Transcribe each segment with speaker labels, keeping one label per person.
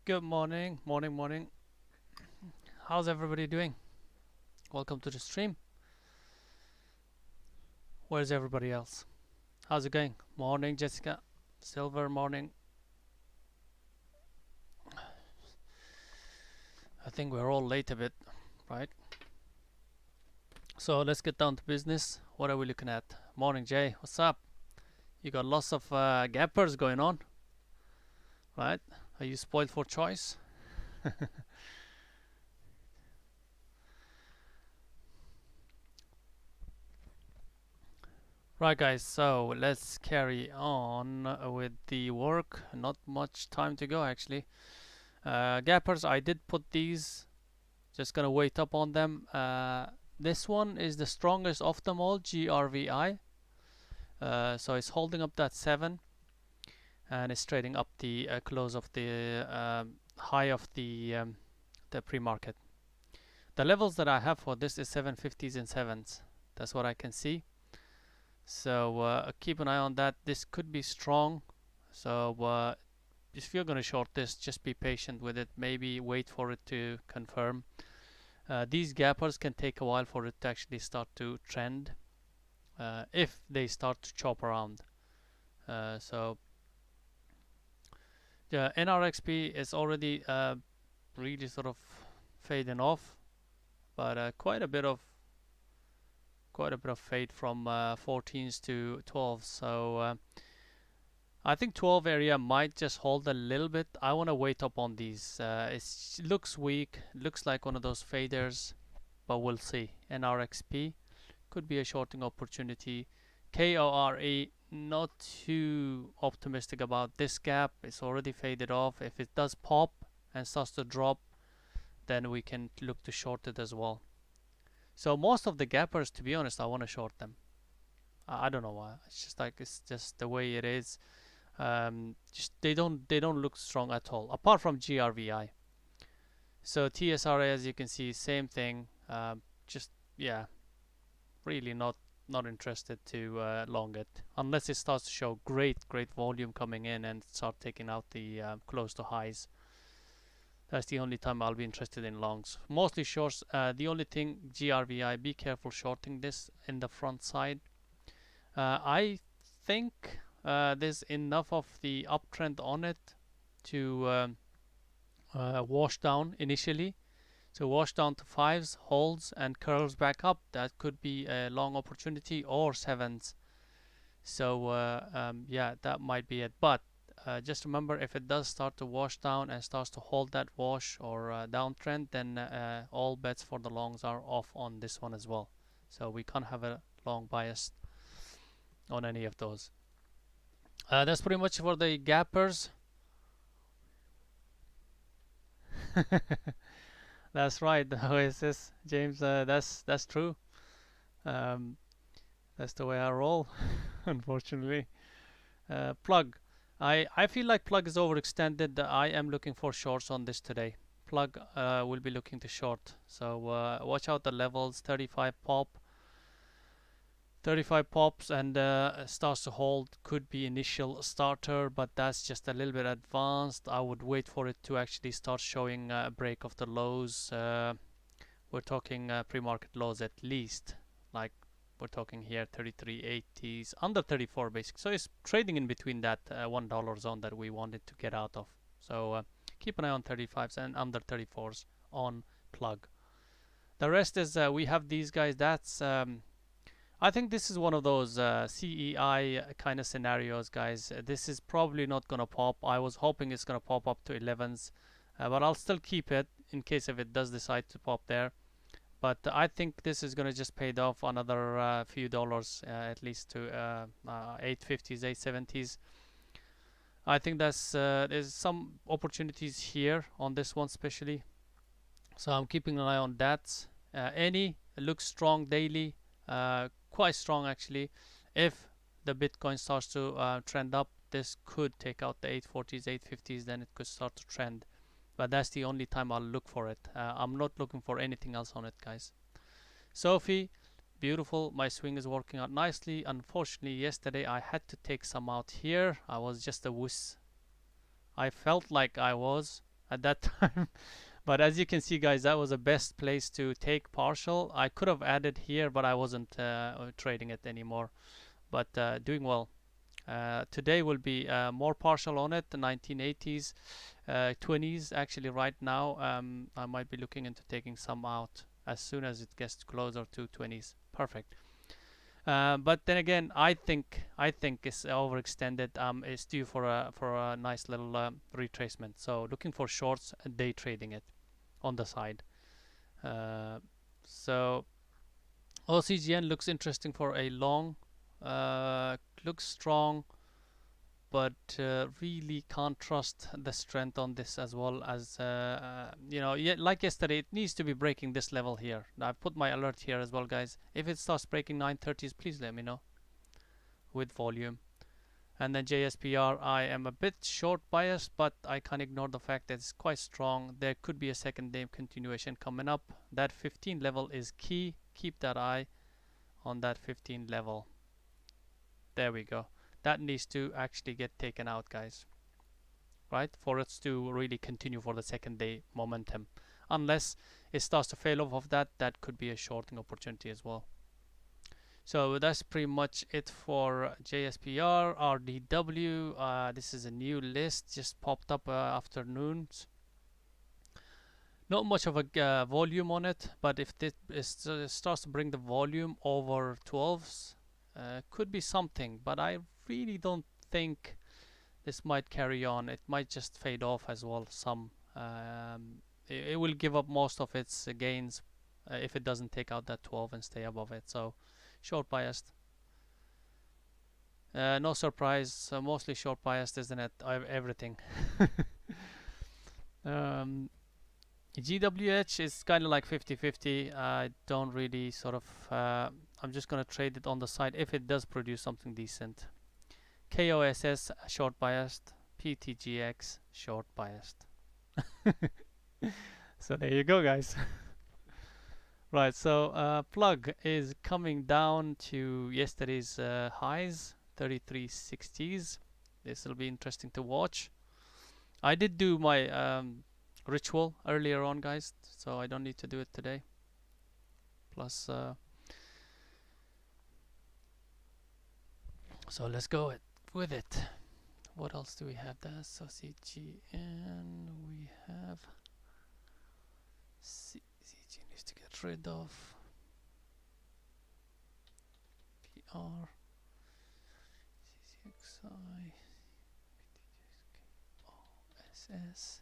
Speaker 1: Good morning, morning. How's everybody doing? Welcome to the stream. Where's everybody else? How's it going? Morning, Jessica. Silver morning. I think we're all late a bit, right? So let's get down to business. What are we looking at? Morning, Jay. What's up? You got lots of gappers going on, right? Are you spoiled for choice? Right, guys, so let's carry on with the work. Not much time to go, actually. Gappers, I did put these. Just gonna wait up on them. This one is the strongest of them all, GRVI. So it's holding up that 7 and it's trading up the close of the high of the pre-market. The levels that I have for this is 750s and 7s. That's what I can see. So keep an eye on that. This could be strong. So if you're going to short this, just be patient with it. Maybe wait for it to confirm. These gappers can take a while for it to actually start to trend if they start to chop around. So yeah, NRXP is already really sort of fading off, but quite a bit of fade from 14s to 12s. So I think 12 area might just hold a little bit. I want to wait up on these. It looks weak, looks like one of those faders, but we'll see. NRXP could be a shorting opportunity. KORE, not too optimistic about this gap. It's already faded off. If it does pop and starts to drop, then we can look to short it as well. So most of the gappers, to be honest, I want to short them. I don't know why. It's just the way it is. Just they don't look strong at all, apart from GRVI. So TSRA, as you can see, same thing. Just yeah, really not interested to long it unless it starts to show great volume coming in and start taking out the close to highs. That's the only time I'll be interested in longs. Mostly shorts. The only thing, GRVI, be careful shorting this in the front side. I think there's enough of the uptrend on it to wash down initially. So wash down to 5s, holds and curls back up. That could be a long opportunity, or 7s. So yeah, that might be it. But just remember, if it does start to wash down and starts to hold that wash or downtrend, then all bets for the longs are off on this one as well. So we can't have a long bias on any of those. That's pretty much for the gappers. That's right, Oasis, James. That's true. That's the way I roll, unfortunately. Plug. I feel like Plug is overextended. I am looking for shorts on this today. Plug will be looking to short. So watch out the levels. 35 pop. 35 pops and starts to hold. Could be initial starter, but that's just a little bit advanced. I would wait for it to actually start showing a break of the lows. We're talking pre-market lows at least. Like we're talking here 33.80s, under 34 basically. So it's trading in between that $1 zone that we wanted to get out of. So keep an eye on 35s and under 34s on Plug. The rest is we have these guys. That's I think this is one of those CEI kind of scenarios, guys. This is probably not gonna pop. I was hoping it's gonna pop up to 11s, but I'll still keep it in case if it does decide to pop there. But I think this is gonna just pay off another few dollars, at least to 850s, 870s. I think there's some opportunities here on this one especially. So I'm keeping an eye on that. Any looks strong daily, quite strong actually. If the Bitcoin starts to trend up, this could take out the 840s, 850s, then it could start to trend. But that's the only time I'll look for it. I'm not looking for anything else on it, guys. Sophie, beautiful. My swing is working out nicely. Unfortunately, yesterday I had to take some out here. I was just a wuss. I felt like I was. at that time. But as you can see, guys, that was the best place to take partial. I could have added here, but I wasn't trading it anymore. But doing well. Today will be more partial on it, the 1980s, 20s. Actually, right now, I might be looking into taking some out as soon as it gets closer to 20s. Perfect. But then again, I think it's overextended. It's due for a nice little retracement. So looking for shorts, day trading it on the side. Uh, so OCGN looks interesting for a long. Looks strong, but really can't trust the strength on this, as well as yeah, like yesterday, it needs to be breaking this level here. I've put my alert here as well, guys. If it starts breaking 930s, please let me know with volume. And then JSPR, I am a bit short biased, but I can't ignore the fact that it's quite strong. There could be a second day continuation coming up. That 15 level is key. Keep that eye on that 15 level. There we go. That needs to actually get taken out, guys, right, for it to really continue for the second day momentum. Unless it starts to fail off of that, that could be a shorting opportunity as well. So that's pretty much it for JSPR. RDW, this is a new list, just popped up afternoons. Not much of a volume on it, but if this starts to bring the volume over 12s, could be something, but I really don't think this might carry on. It might just fade off as well. It will give up most of its gains if it doesn't take out that 12 and stay above it. So short biased. No surprise, mostly short biased, isn't it? Everything. GWH is kind of like 50-50. I don't really sort of I'm just gonna trade it on the side if it does produce something decent. KOSS short biased, PTGX short biased. So there you go, guys. Right, so plug is coming down to yesterday's highs, 3360s. This will be interesting to watch. I did do my ritual earlier on, guys, so I don't need to do it today. Plus so let's go with it. What else do we have? That's CGN. We have CG needs to get rid of PR, CCXI, OSS.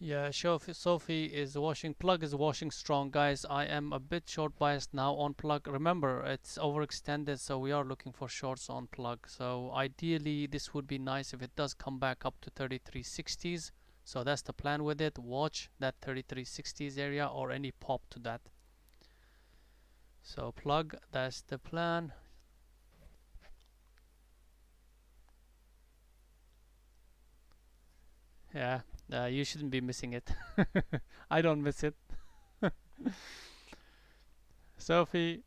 Speaker 1: Yeah, Sophie is washing. Plug is washing strong, guys. I am a bit short biased now on plug. Remember, it's overextended, so we are looking for shorts on plug. So ideally, this would be nice if it does come back up to 3360s. So that's the plan with it. Watch that 3360s area or any pop to that. So plug, that's the plan. Yeah, you shouldn't be missing it. I don't miss it. Sophie.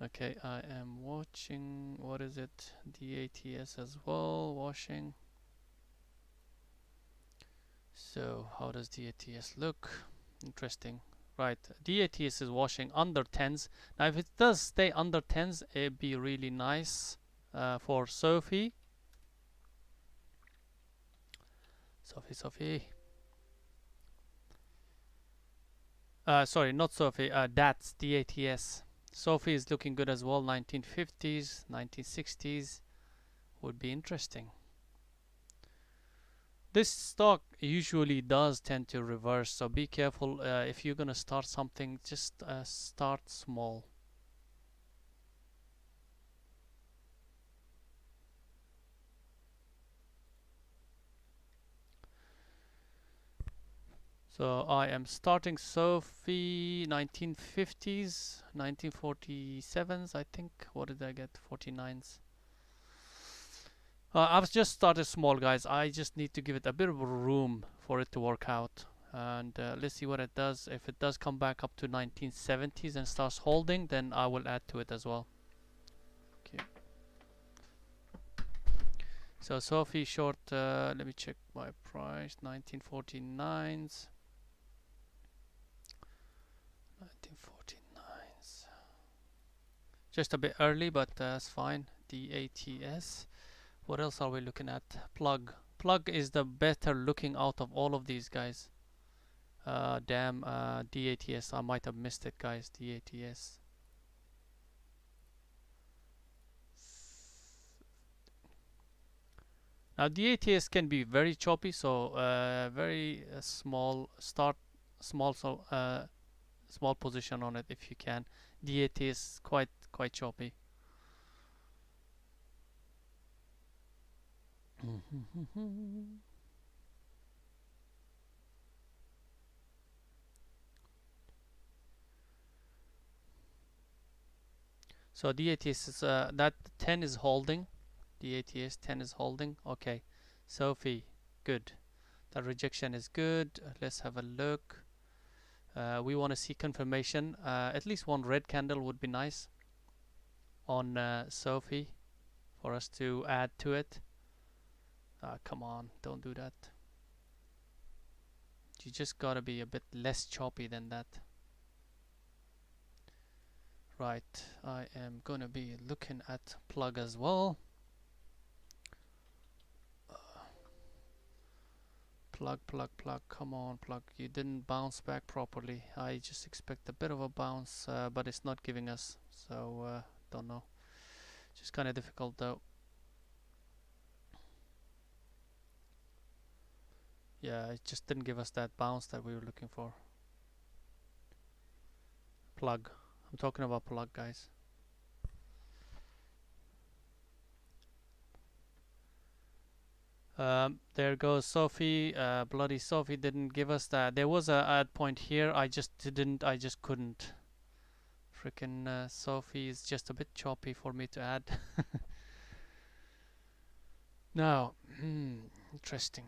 Speaker 1: Okay, I am watching. What is it? DATS as well, washing. So how does DATS look? Interesting. Right, DATS is washing under 10s. Now if it does stay under 10s, it'd be really nice for Sophie. Sophie. Sorry, not Sophie. DATS, DATS. Sophie is looking good as well. 1950s, 1960s would be interesting. This stock usually does tend to reverse, so be careful if you're gonna start something. Just start small. So I am starting Sophie 1950s, 1947s, I think. What did I get? 49s. I've just started small, guys. I just need to give it a bit of room for it to work out. And let's see what it does. If it does come back up to 1970s and starts holding, then I will add to it as well. Okay. So Sophie short, let me check my price. 1949s. 1949s. Just a bit early, but that's fine. DATS. What else are we looking at? Plug. Plug is the better looking out of all of these guys. Damn, DATS. I might have missed it, guys. DATS. Now DATS can be very choppy, so very small start, small small position on it if you can. DATS quite choppy. So DATS is that 10 is holding. DATS 10 is holding. Okay, Sophie, good. That rejection is good. Let's have a look. We want to see confirmation. At least one red candle would be nice on Sophie for us to add to it. Come on, don't do that. You just gotta be a bit less choppy than that. Right, I am gonna be looking at plug as well. Plug, come on, plug. You didn't bounce back properly. I just expect a bit of a bounce, but it's not giving us, so don't know. Just kind of difficult though. Yeah, it just didn't give us that bounce that we were looking for. Plug. I'm talking about plug, guys. There goes Sophie. Bloody Sophie didn't give us that. There was a add point here. I just couldn't. Freaking Sophie is just a bit choppy for me to add. Now, interesting.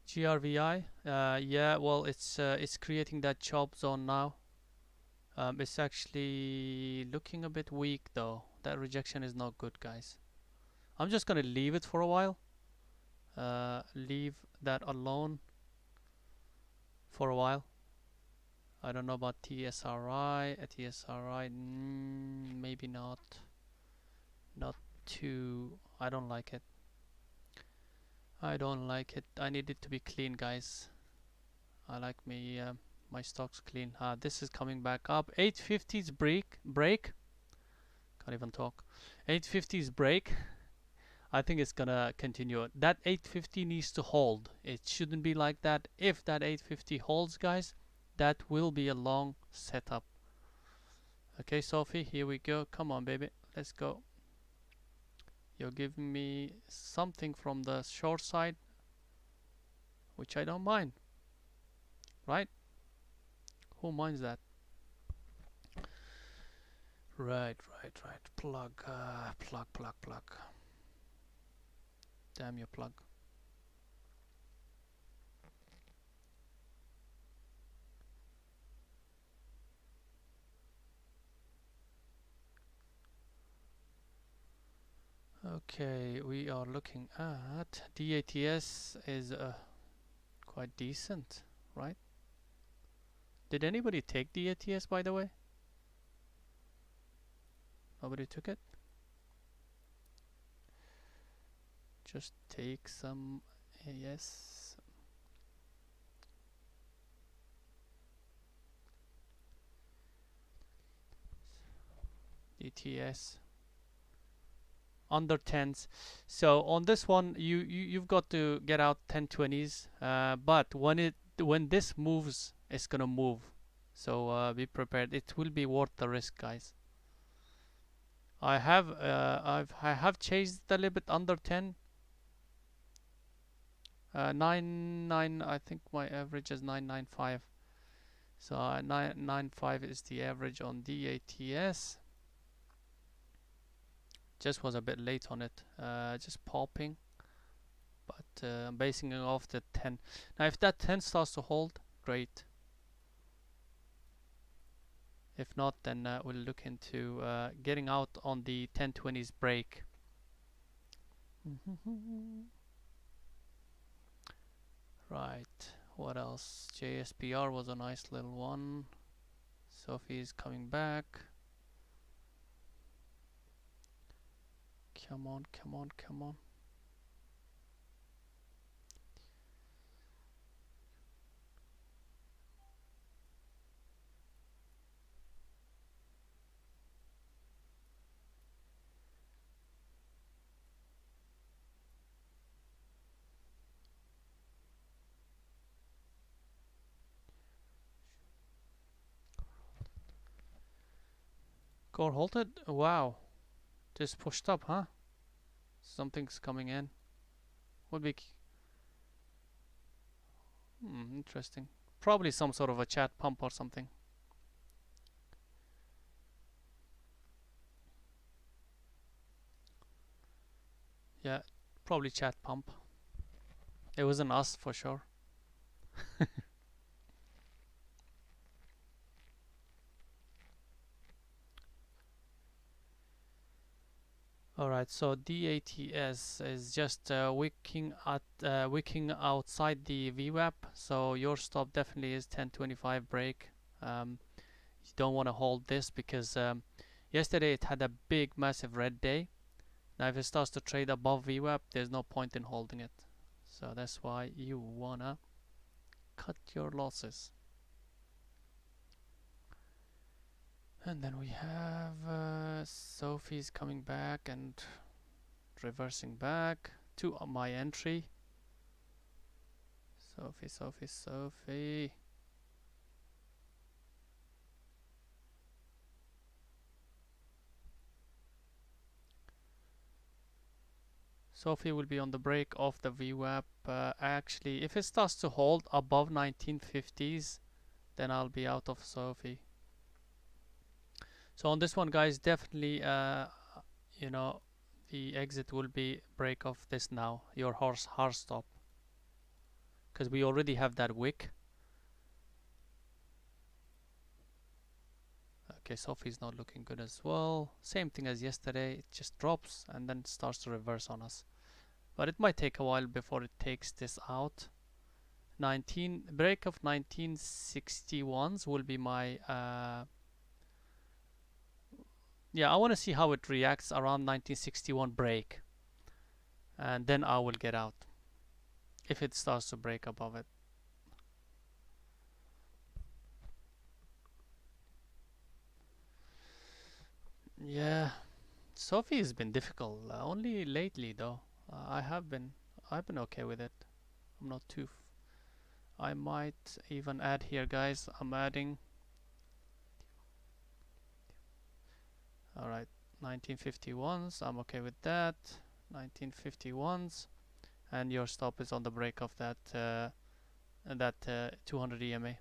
Speaker 1: GRVI, yeah, well, it's creating that chop zone now. It's actually looking a bit weak though. That rejection is not good, guys. I'm just gonna leave it for a while. Leave that alone for a while. I don't know about TSRI. TSRI, maybe not. Not too. I don't like it. I need it to be clean, guys. I like me my stocks clean. This is coming back up. 850's break. Can't even talk. 850's break. I think it's gonna continue. That 850 needs to hold. It shouldn't be like that. If that 850 holds, guys, that will be a long setup. Okay, Sophie, here we go. Come on, baby. Let's go. You're giving me something from the short side, which I don't mind. Right? Who minds that? Right. Plug. Damn your plug. Okay, we are looking at DATS is quite decent, right? Did anybody take DATS, by the way? Nobody took it? Just take some. Yes. ETS under 10s. So on this one, you've got to get out 1020s. But when this moves, it's gonna move. So be prepared. It will be worth the risk, guys. I have chased a little bit under 10. 9 I think my average is 995. So 995 is the average on DATS. Just was a bit late on it. Just popping, but I'm basing it off the 10. Now if that 10 starts to hold, great. If not, then we'll look into getting out on the 1020s break. Right, what else? JSPR was a nice little one. Sophie's coming back. Come on, come on, come on. Core halted? Wow. Just pushed up, huh? Something's coming in. Would be interesting. Probably some sort of a chat pump or something. Yeah, probably chat pump. It wasn't us for sure. Alright, so DATS is just wicking outside the VWAP, so your stop definitely is 1025 break. You don't want to hold this because yesterday it had a big massive red day. Now if it starts to trade above VWAP, there's no point in holding it. So that's why you wanna cut your losses. And then we have Sophie's coming back and reversing back to my entry. Sophie, Sophie, Sophie. Sophie will be on the break of the VWAP. Actually, if it starts to hold above 1950s, then I'll be out of Sophie. So on this one, guys, definitely, you know, the exit will be break of this now, your hard stop, because we already have that wick. Okay, Sophie's not looking good as well. Same thing as yesterday, it just drops and then starts to reverse on us. But it might take a while before it takes this out. Break of 1961s will be my yeah, I want to see how it reacts around 1961 break, and then I will get out if it starts to break above it. Yeah, Sophie has been difficult. Only lately though. I've been okay with it. I'm not too. I might even add here, guys. I'm adding. All right, 1951s. I'm okay with that. 1951s, and your stop is on the break of that 200 EMA.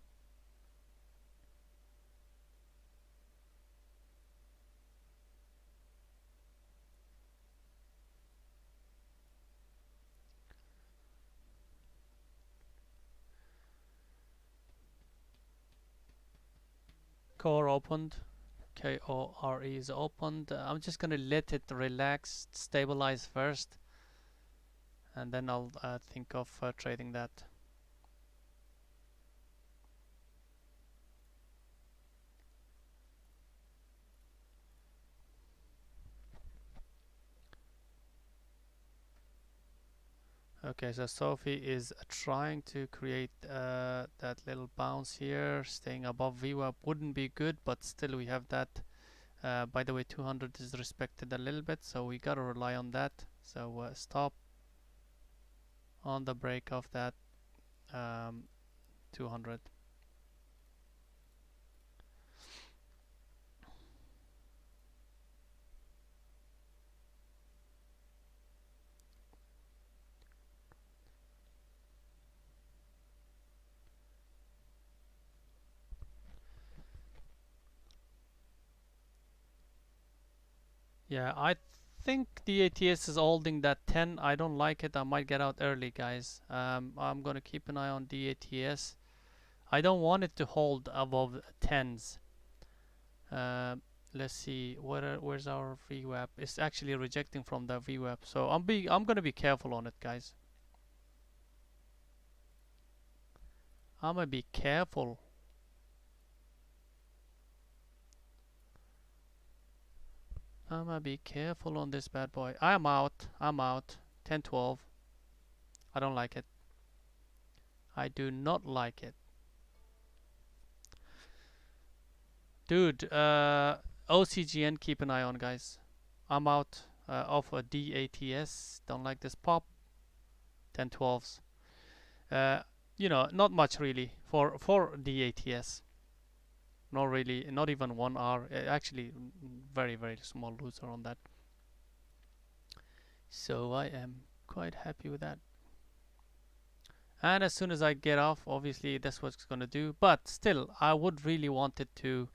Speaker 1: Core opened. KORE is opened. I'm just gonna let it relax, stabilize first, and then I'll think of trading that. Okay, so Sophie is trying to create that little bounce here. Staying above VWAP wouldn't be good, but still we have that By the way, 200 is respected a little bit, so we gotta rely on that. So stop on the break of that 200. Yeah, I think the ATS is holding that 10. I don't like it. I might get out early, guys. I'm gonna keep an eye on the ATS. I don't want it to hold above 10s. Uh, let's see, where's our VWAP? It's actually rejecting from the VWAP, so I'm gonna be careful on it, guys. I'm gonna be careful. I'm gonna be careful on this bad boy. I'm out. I'm out. 10, 12. I don't like it. I do not like it. Dude, OCGN, keep an eye on, guys. I'm out of a DATS. Don't like this pop. 10, 12s. You know, not much really for DATS. Not really, not even 1 hour. Actually, very, very small loser on that. So I am quite happy with that. And as soon as I get off, obviously that's what it's gonna do. But still, I would really want it to.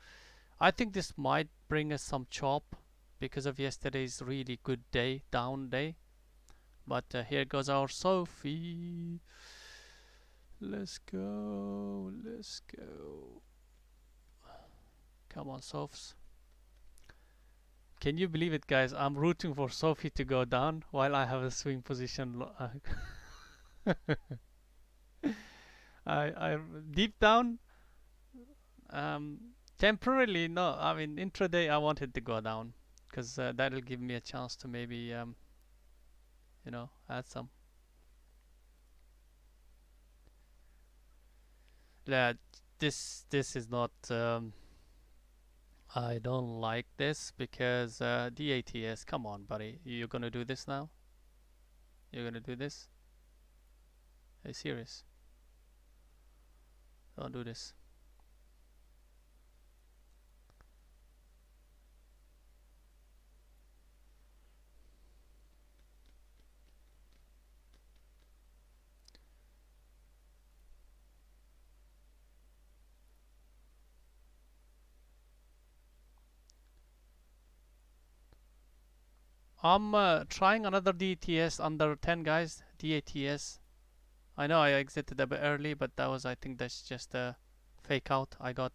Speaker 1: I think this might bring us some chop because of yesterday's really good day, down day. But here goes our Sophie. Let's go, let's go. Come on, Sophs. Can you believe it, guys? I'm rooting for Sophie to go down while I have a swing position. I deep down, temporarily, no. I mean, intraday, I wanted to go down because that'll give me a chance to maybe, you know, add some. Yeah, this is not. I don't like this because DATS. Come on, buddy. You're gonna do this now? You're gonna do this? Are you serious? Don't do this. I'm trying another DATS under 10, guys. DATS. I know I exited a bit early, but that was, I think that's just a fake out. I got,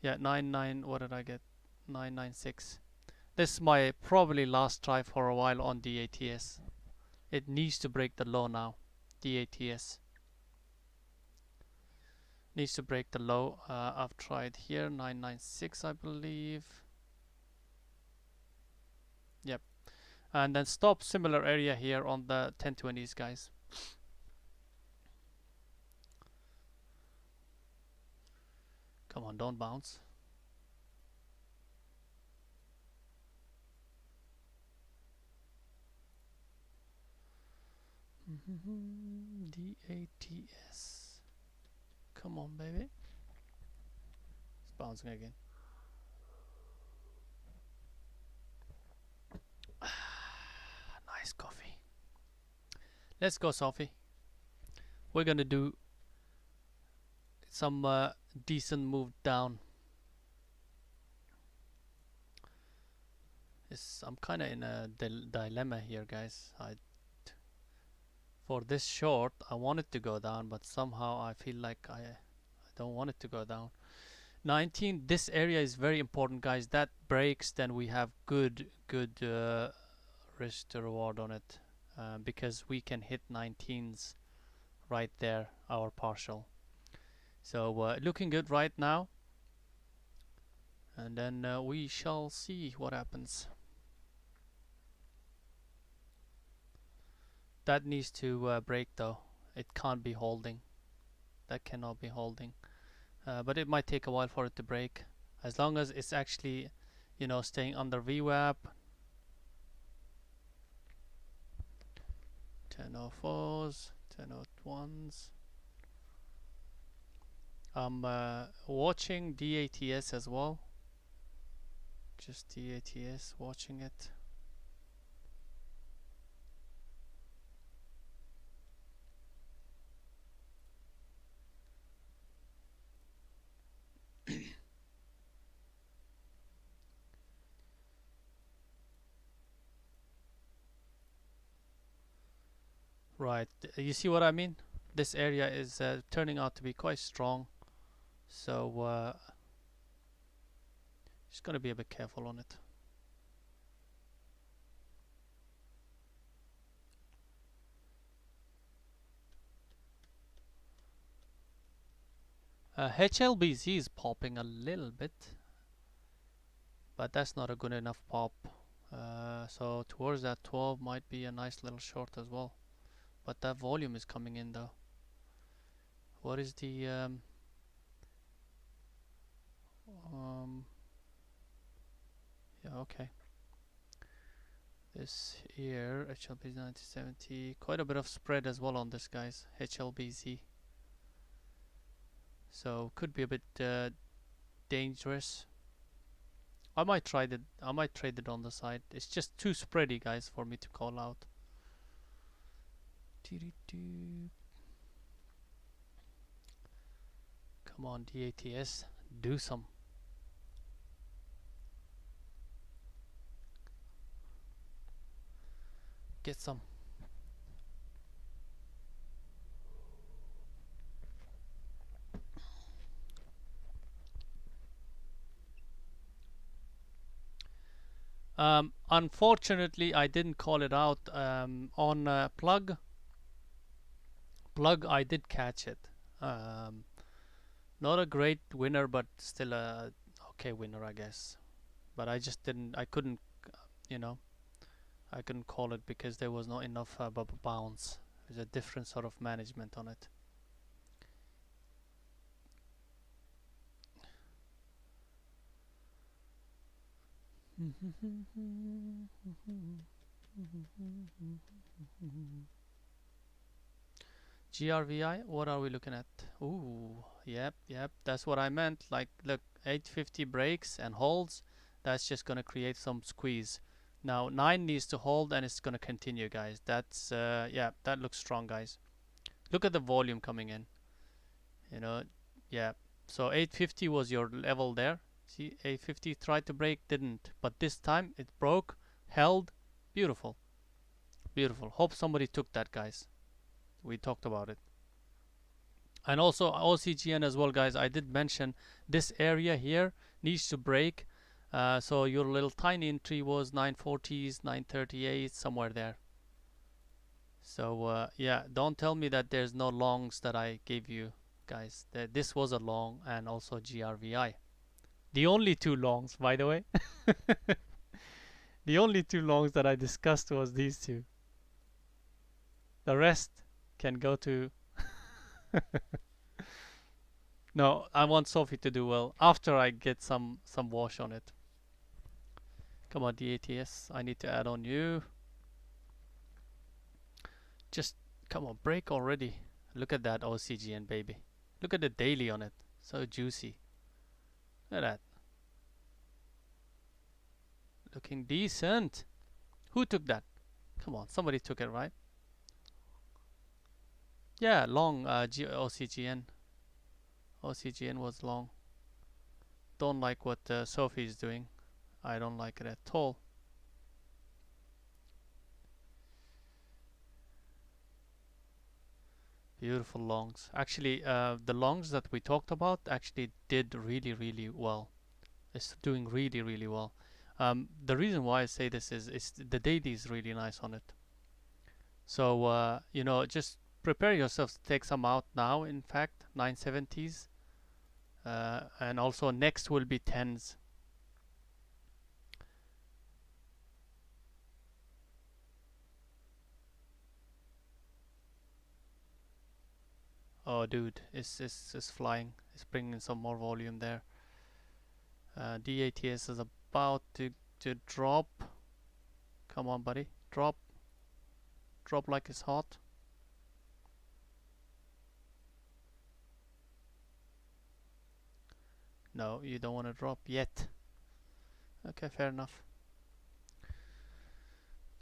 Speaker 1: yeah, 99. What did I get? 996. This is my probably last try for a while on DATS. It needs to break the low now. DATS needs to break the low. I've tried here 996, I believe. Yep. And then stop similar area here on the 1020s, guys. Come on, don't bounce. DATS. Come on, baby. It's bouncing again. Nice coffee. Let's go, Sophie. We're gonna do some decent move down. I'm kind of in a dilemma here, guys. For this short, I want it to go down, but somehow I feel like I don't want it to go down. 19. This area is very important, guys. That breaks, then we have good risk to reward on it, because we can hit 19s right there, our partial. So looking good right now, and then we shall see what happens. That needs to break though. It can't be holding. That cannot be holding. But it might take a while for it to break. As long as it's actually you know, staying under VWAP. 1004s, 1001s. I'm watching DATS as well. Just DATS, watching it. Right, you see what I mean? This area is turning out to be quite strong, so just gonna be a bit careful on it. HLBZ is popping a little bit, but that's not a good enough pop. So towards that 12 might be a nice little short as well. But that volume is coming in though. What is the yeah, okay. This here, HLBZ 9070, quite a bit of spread as well on this, guys. HLBZ. So could be a bit dangerous. I might try it. I might trade it on the side. It's just too spready, guys, for me to call out. Come on, DATS, do some. Get some. Unfortunately, I didn't call it out on plug. Plug, I did catch it. Not a great winner, but still a okay winner, I guess. But I just didn't. I couldn't. You know, I couldn't call it because there was not enough bounce. There's a different sort of management on it. GRVI, what are we looking at? Ooh, yep, that's what I meant. Like, look, 850 breaks and holds. That's just gonna create some squeeze. Now 9 needs to hold and it's gonna continue, guys. That's yeah, that looks strong, guys. Look at the volume coming in. You know, yeah. So 850 was your level there. See, 850 tried to break, didn't. But this time it broke, held. Beautiful. Beautiful. Hope somebody took that, guys. We talked about it. And also OCGN as well, guys. I did mention this area here needs to break. So your little tiny entry was 940s, 938, somewhere there. So yeah, don't tell me that there's no longs that I gave you, guys. This was a long, and also GRVI. The only two longs, by the way. The only two longs that I discussed was these two. The rest can go to no, I want Sophie to do well after I get some wash on it. Come on, DATS, I need to add on you. Just come on, break already. Look at that OCGN, baby. Look at the daily on it. So juicy. Look at that. Looking decent. Who took that? Come on, somebody took it, right? Yeah, long OCGN. OCGN was long. Don't like what Sophie is doing. I don't like it at all. Beautiful longs. Actually, the longs that we talked about actually did really well. It's doing really well. The reason why I say this is the daily is really nice on it. So you know, just prepare yourself to take some out now. In fact, 970s, and also next will be 10s. Oh, dude, it's flying. It's bringing some more volume there. DATS is a about to drop. Come on, buddy. Drop. Drop like it's hot. No, you don't want to drop yet. Okay, fair enough.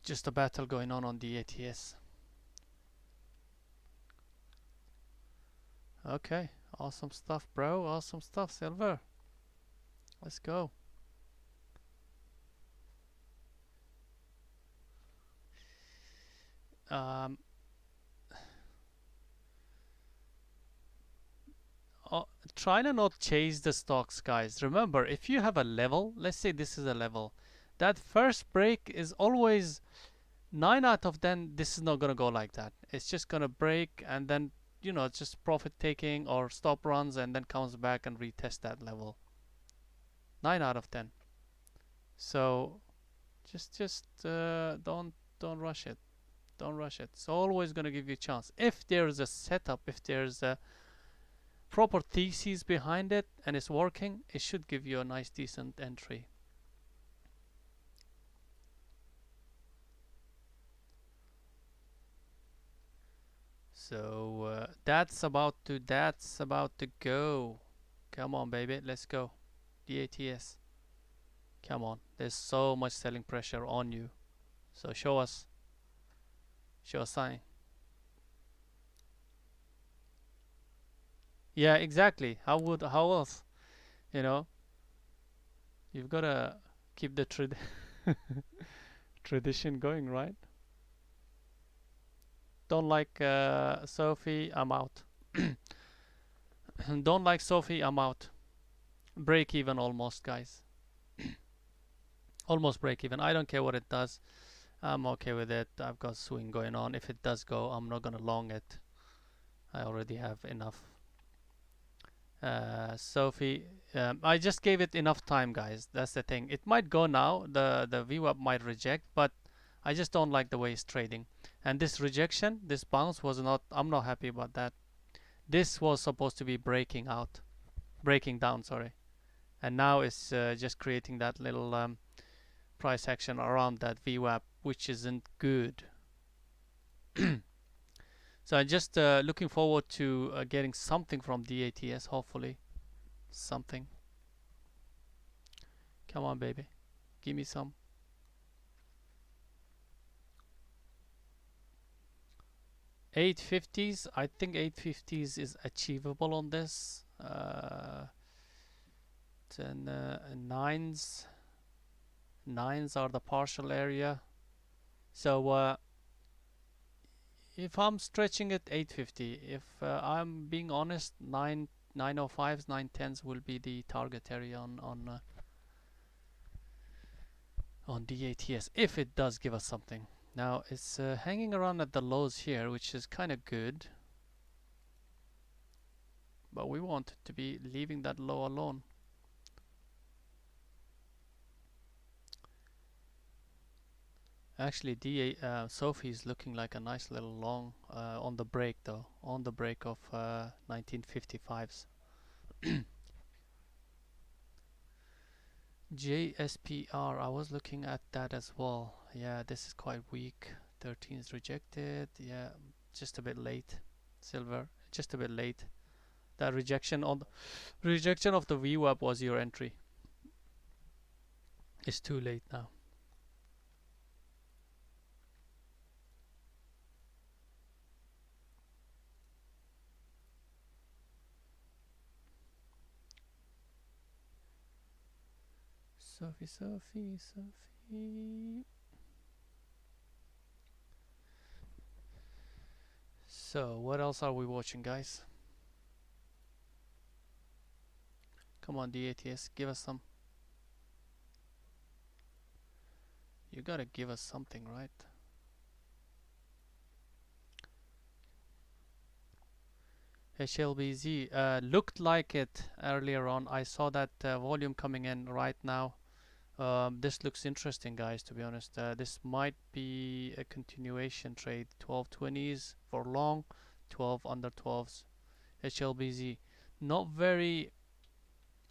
Speaker 1: Just a battle going on the ATS. Okay, awesome stuff, bro. Awesome stuff, Silver. Let's go. Um, Try to not chase the stocks, guys. Remember, if you have a level, let's say this is a level, that first break is always 9 out of 10. This is not gonna go like that. It's just gonna break and then, you know, it's just profit taking or stop runs and then comes back and retest that level. 9 out of 10. So just don't rush it. Don't rush it. It's always gonna give you a chance. If there's a setup, if there's a proper thesis behind it and it's working, it should give you a nice decent entry. So that's about to go. Come on, baby, let's go. The ATS. Come on, there's so much selling pressure on you. So show us sign. Yeah, exactly. How else? You know, you've gotta keep the tradition going, right? Don't like Sophie, I'm out. Don't like Sophie, I'm out. Break even almost, guys. Almost break even. I don't care what it does. I'm okay with it. I've got swing going on. If it does go, I'm not gonna long it. I already have enough. Sophie, I just gave it enough time, guys. That's the thing. It might go now. The VWAP might reject, but I just don't like the way it's trading. And this rejection, this bounce was not. I'm not happy about that. This was supposed to be breaking down. Sorry, and now it's just creating that little price action around that VWAP, which isn't good. So I'm just looking forward to getting something from DATS, hopefully. Something. Come on, baby. Give me some. $850s. I think $850s is achievable on this. Then nines. Nines are the partial area. So if I'm stretching it, 850. If I'm being honest, 905s, 910s will be the target area on DATS if it does give us something. Now it's hanging around at the lows here, which is kind of good, but we want it to be leaving that low alone. Actually, Sophie is looking like a nice little long on the break, though. On the break of 1955s. JSPR, I was looking at that as well. Yeah, this is quite weak. 13 is rejected. Yeah, just a bit late. Silver, just a bit late. That rejection of the VWAP was your entry. It's too late now. Sophie. So, what else are we watching, guys? Come on, DATS, give us some. You gotta give us something, right? HLBZ looked like it earlier on. I saw that volume coming in right now. This looks interesting, guys, to be honest. This might be a continuation trade. 1220s for long, 12 under 12s. HLBZ, not very.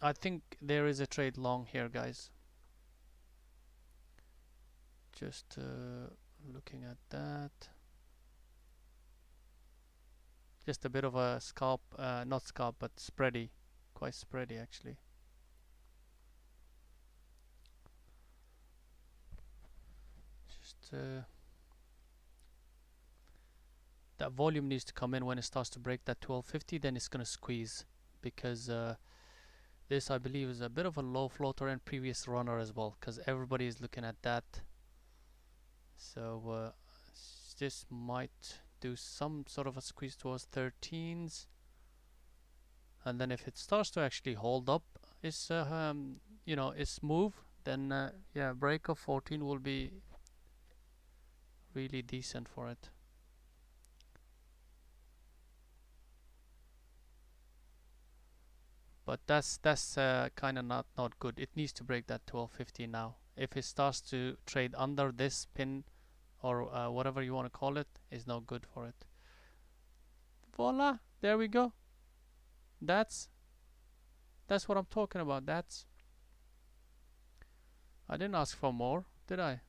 Speaker 1: I think there is a trade long here, guys. Just looking at that. Just a bit of a scalp, not scalp, but spready. Quite spready actually. Just that volume needs to come in when it starts to break that 1250, then it's gonna squeeze, because this I believe is a bit of a low floater and previous runner as well, because everybody is looking at that. So this might do some sort of a squeeze towards 13s, and then if it starts to actually hold up its its move, then yeah, break of 14 will be really decent for it. But that's kind of not good. It needs to break that 1250 now. If it starts to trade under this pin, or whatever you want to call it, is no good for it. Voila, there we go. That's what I'm talking about. I didn't ask for more, did I?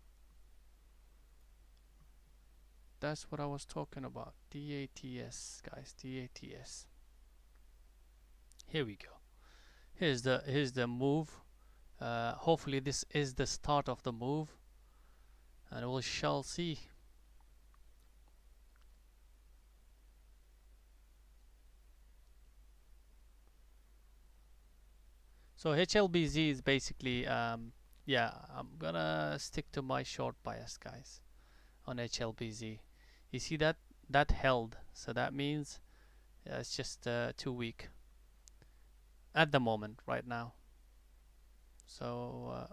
Speaker 1: That's what I was talking about. DATS, guys, DATS. Here we go. Here's the move. Hopefully this is the start of the move, and we shall see. So HLBZ is basically, yeah, I'm gonna stick to my short bias, guys, on HLBZ. You see that held, so that means it's just too weak at the moment right now. So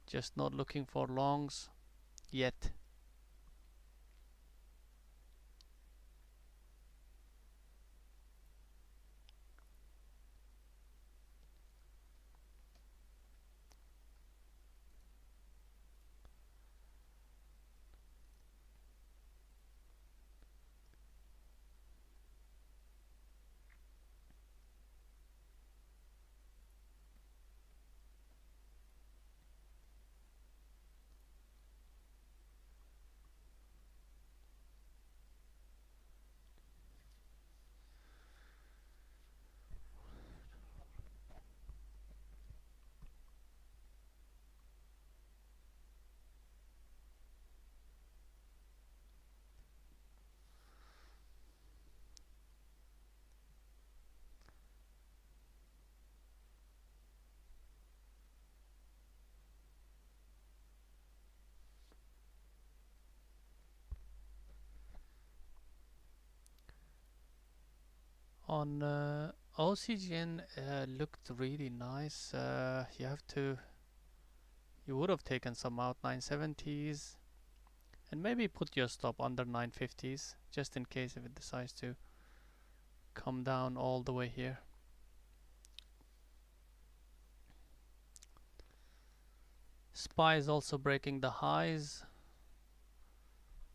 Speaker 1: just not looking for longs yet. On OCGN looked really nice. You would have taken some out 970s, and maybe put your stop under 950s, just in case if it decides to come down all the way here. SPY is also breaking the highs.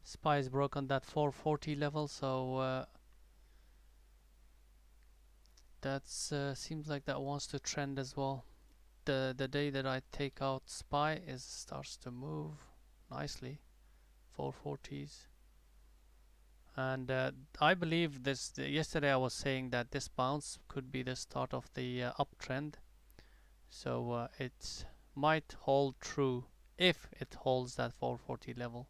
Speaker 1: SPY is broken that 440 level, so that seems like that wants to trend as well. The day that I take out SPY starts to move nicely, 440s. And I believe this. Yesterday I was saying that this bounce could be the start of the uptrend. So it might hold true if it holds that 440 level.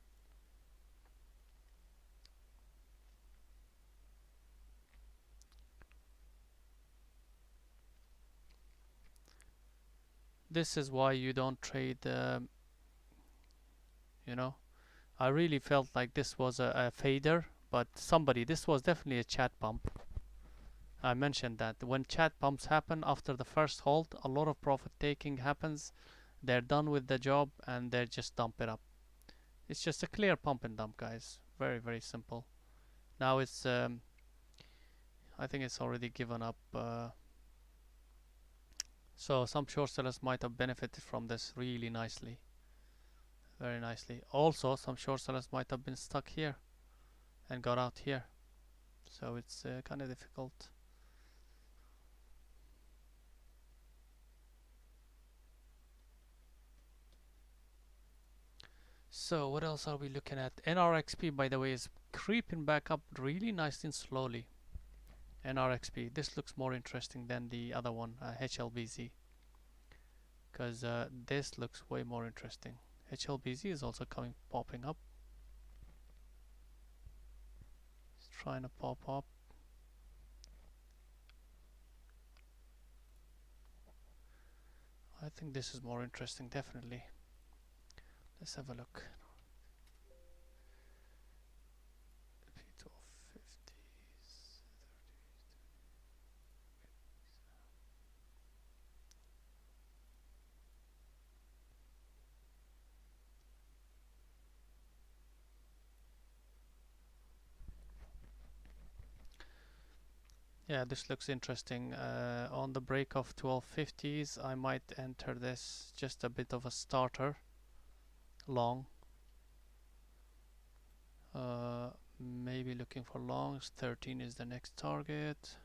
Speaker 1: This is why you don't trade. I really felt like this was a fader, but this was definitely a chat pump. I mentioned that when chat pumps happen after the first halt, a lot of profit taking happens. They're done with the job and they just dump it up. It's just a clear pump and dump, guys. Very, very simple. Now it's I think it's already given up. So some short sellers might have benefited from this really nicely. Very nicely. Also, some short sellers might have been stuck here and got out here. So it's kind of difficult. So what else are we looking at? NRXP, by the way, is creeping back up really nice and slowly. NRXP, this looks more interesting than the other one, HLBZ, because this looks way more interesting. HLBZ is also popping up. It's trying to pop up. I think this is more interesting, definitely. Let's have a look. Yeah, this looks interesting. On the break of 1250s, I might enter this, just a bit of a starter, long. Maybe looking for longs. 13 is the next target.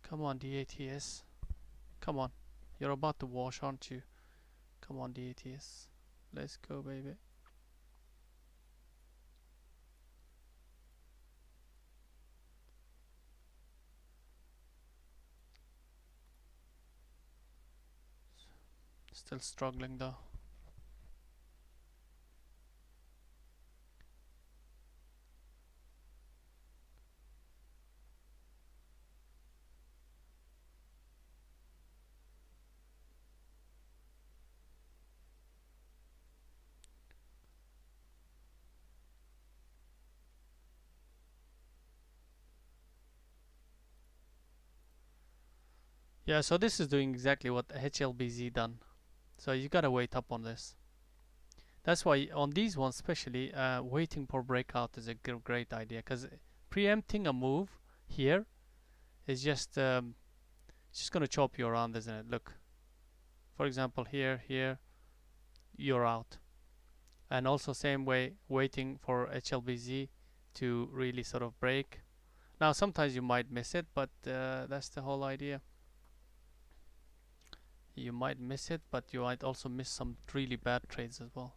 Speaker 1: Come on, DATS. Come on. You're about to wash, aren't you? Come on, DATS. Let's go, baby. Still struggling though. Yeah, so this is doing exactly what HLBZ done. So you gotta wait up on this. That's why on these ones especially, waiting for breakout is a great idea, because preempting a move here is just it's just gonna chop you around, isn't it? Look, for example, here, you're out. And also same way, waiting for HLBZ to really sort of break. Now sometimes you might miss it, but that's the whole idea. You might miss it, but you might also miss some really bad trades as well.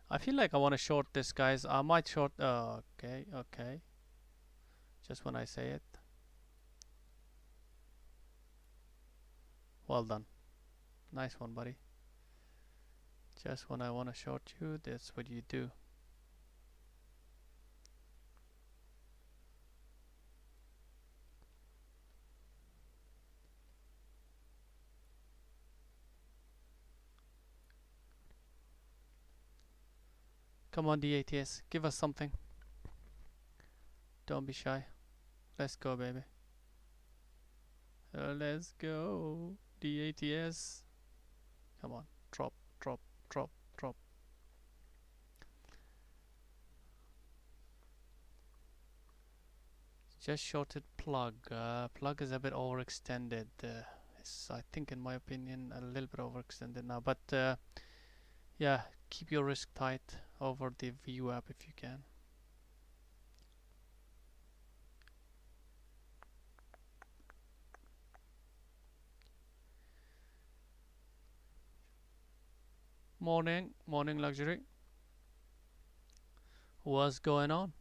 Speaker 1: I feel like I want to short this, guys. I might short. Okay. Just when I say it. Well done. Nice one, buddy. Just when I want to short you, that's what you do. Come on, DATS. Give us something. Don't be shy. Let's go, baby. Let's go. DATS. Come on. Drop. Just shorted plug. Plug is a bit overextended. It's, I think, in my opinion, a little bit overextended now. But yeah, keep your risk tight over the VWAP if you can. Morning luxury. What's going on?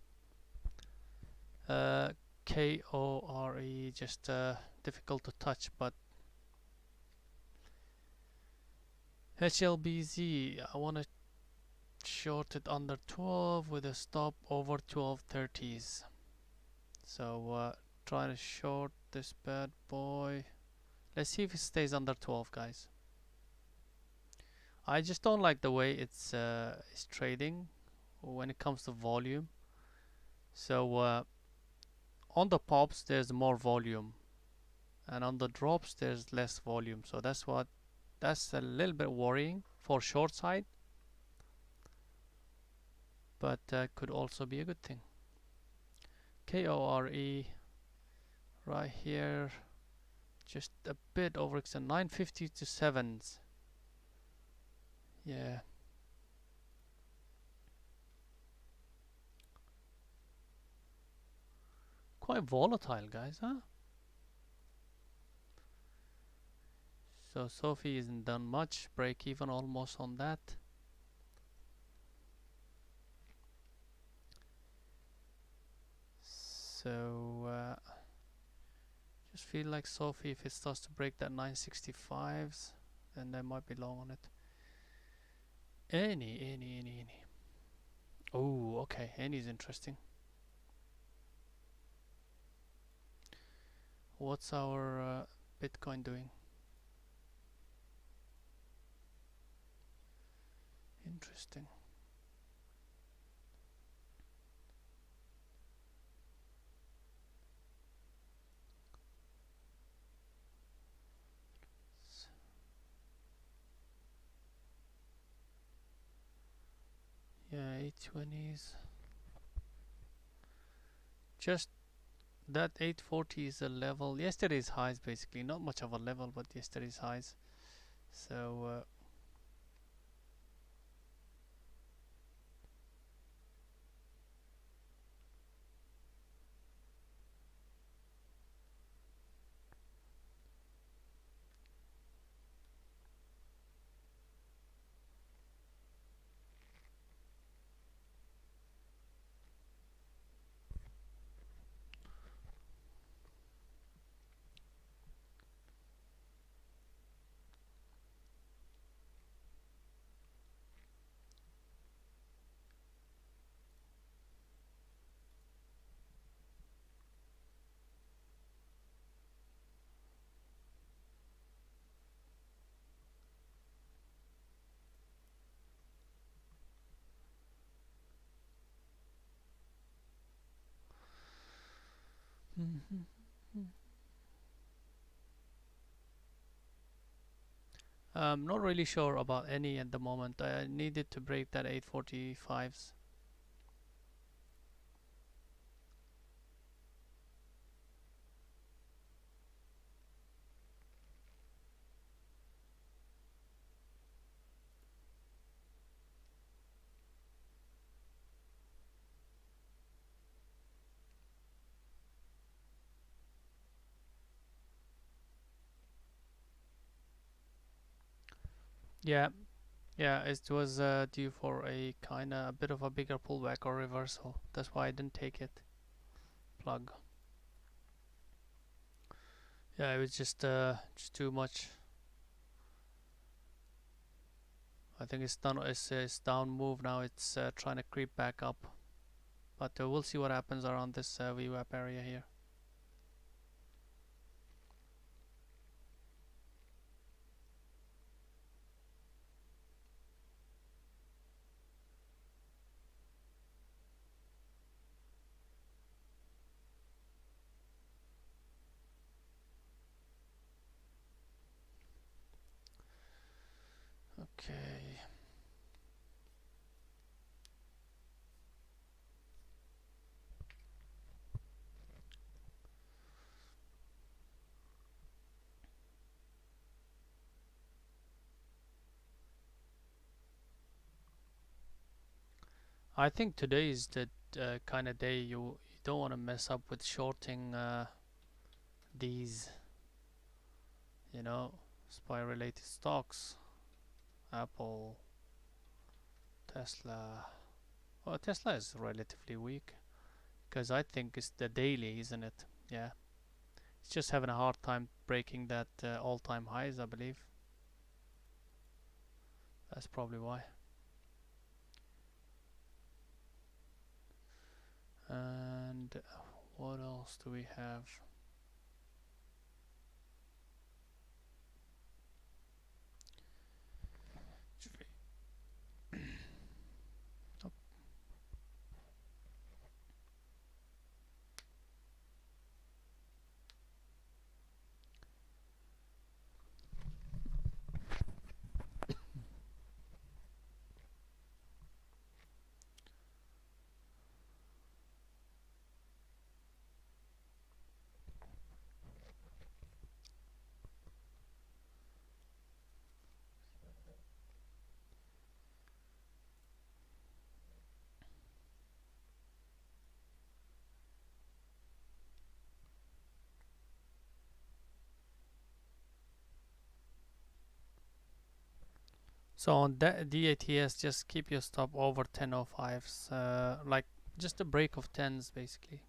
Speaker 1: KORE, just difficult to touch, but HLBZ, I want to short it under 12 with a stop over 1230s. So try to short this bad boy. Let's see if it stays under 12, guys. I just don't like the way it's trading when it comes to volume. So on the pops there's more volume, and on the drops there's less volume. So that's a little bit worrying for short side, but could also be a good thing. KORE right here, just a bit overextended. 950 to 7s. Yeah. Quite volatile, guys, huh? So Sophie isn't done much. Break even almost on that. So just feel like Sophie, if it starts to break that 965s, then they might be long on it. Any. Oh, okay. Any's interesting. What's our Bitcoin doing? Interesting. Yeah, 820s. Just that 840 is a level. Yesterday's highs, basically. Not much of a level, but yesterday's highs. So I'm not really sure about any at the moment. I needed to break that 845s. Yeah, yeah, it was due for a kinda a bit of a bigger pullback or reversal. That's why I didn't take it. Plug. Yeah, it was just too much. I think it's done. It's down move now. It's trying to creep back up, but we'll see what happens around this VWAP area here. Okay. I think today is the kind of day you don't want to mess up with shorting these, SPY related stocks. Apple, Tesla. Well, Tesla is relatively weak because I think it's the daily, isn't it? Yeah, it's just having a hard time breaking that all-time highs, I believe. That's probably why. And what else do we have? So on DATS, just keep your stop over 10.05s, like just a break of 10s basically.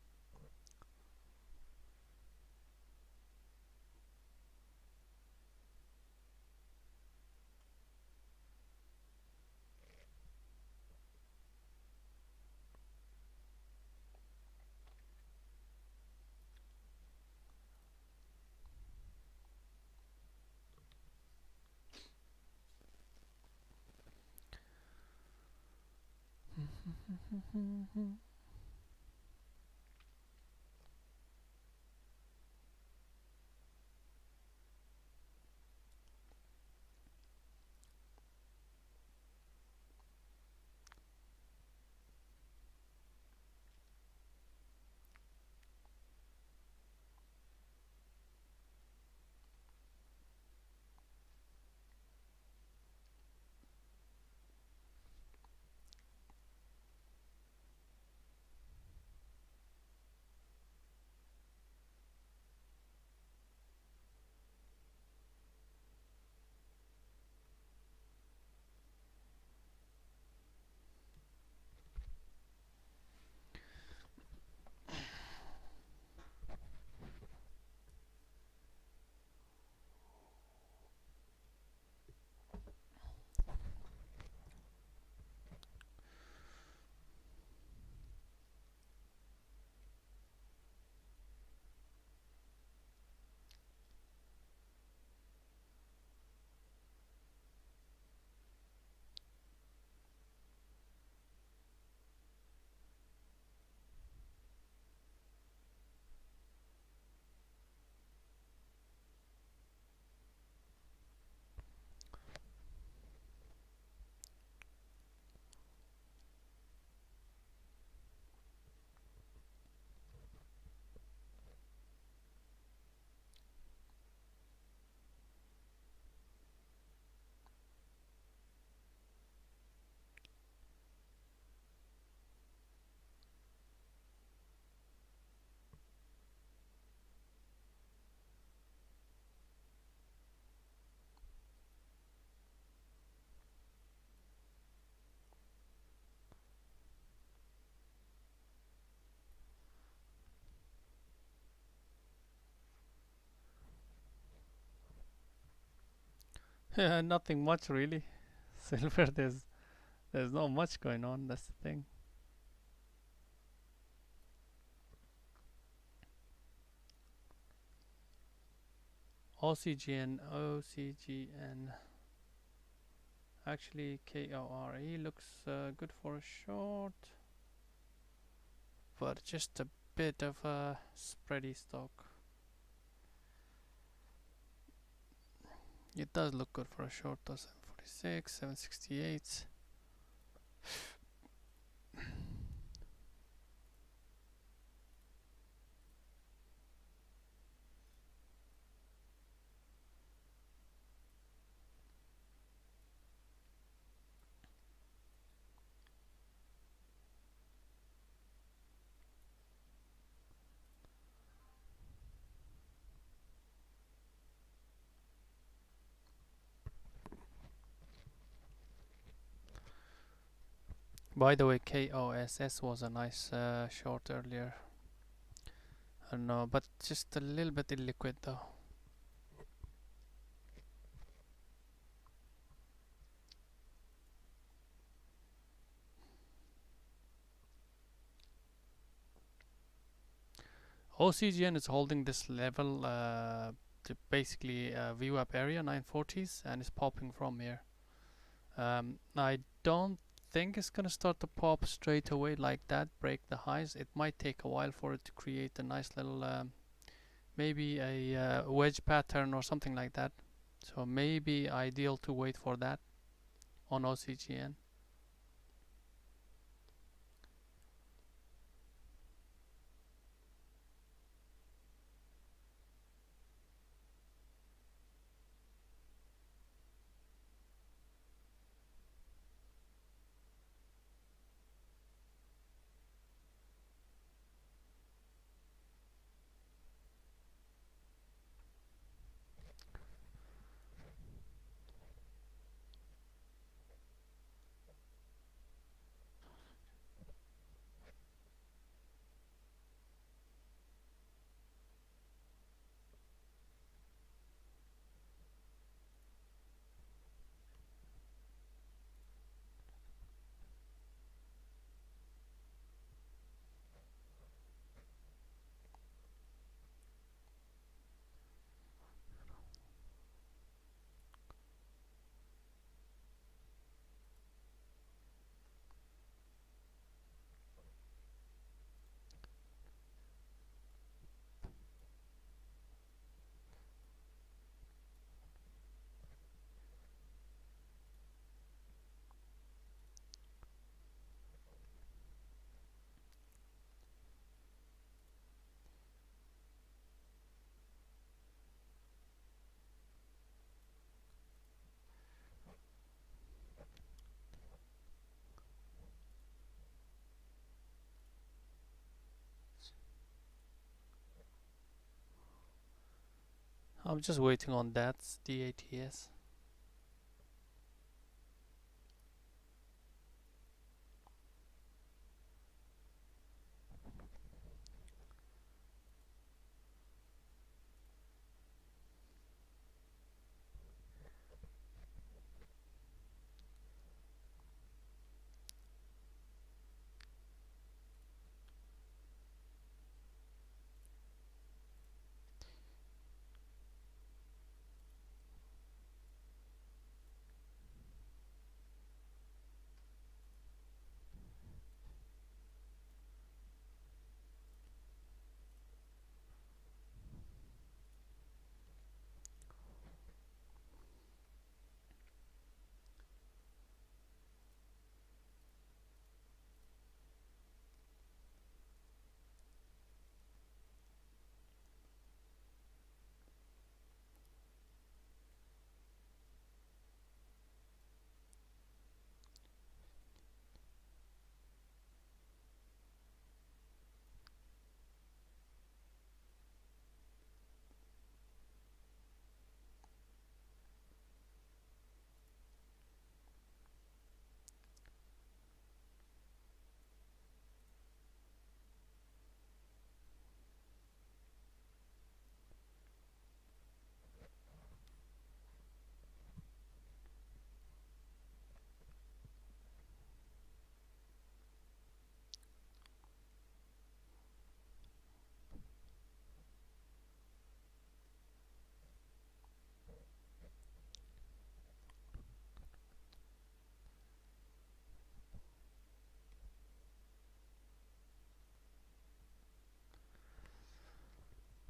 Speaker 1: Nothing much really. Silver, there's not much going on. That's the thing. OCGN. Actually, KORE looks good for a short, but just a bit of a spready stock. It does look good for a short though. 746, 768. By the way, KOSS was a nice short earlier. I don't know, but just a little bit illiquid though. OCGN is holding this level to basically VWAP area 940s and is popping from here. I don't think it's gonna start to pop straight away like that, break the highs. It might take a while for it to create a nice little maybe a wedge pattern or something like that. So maybe ideal to wait for that on OCGN. I'm just waiting on that DATS.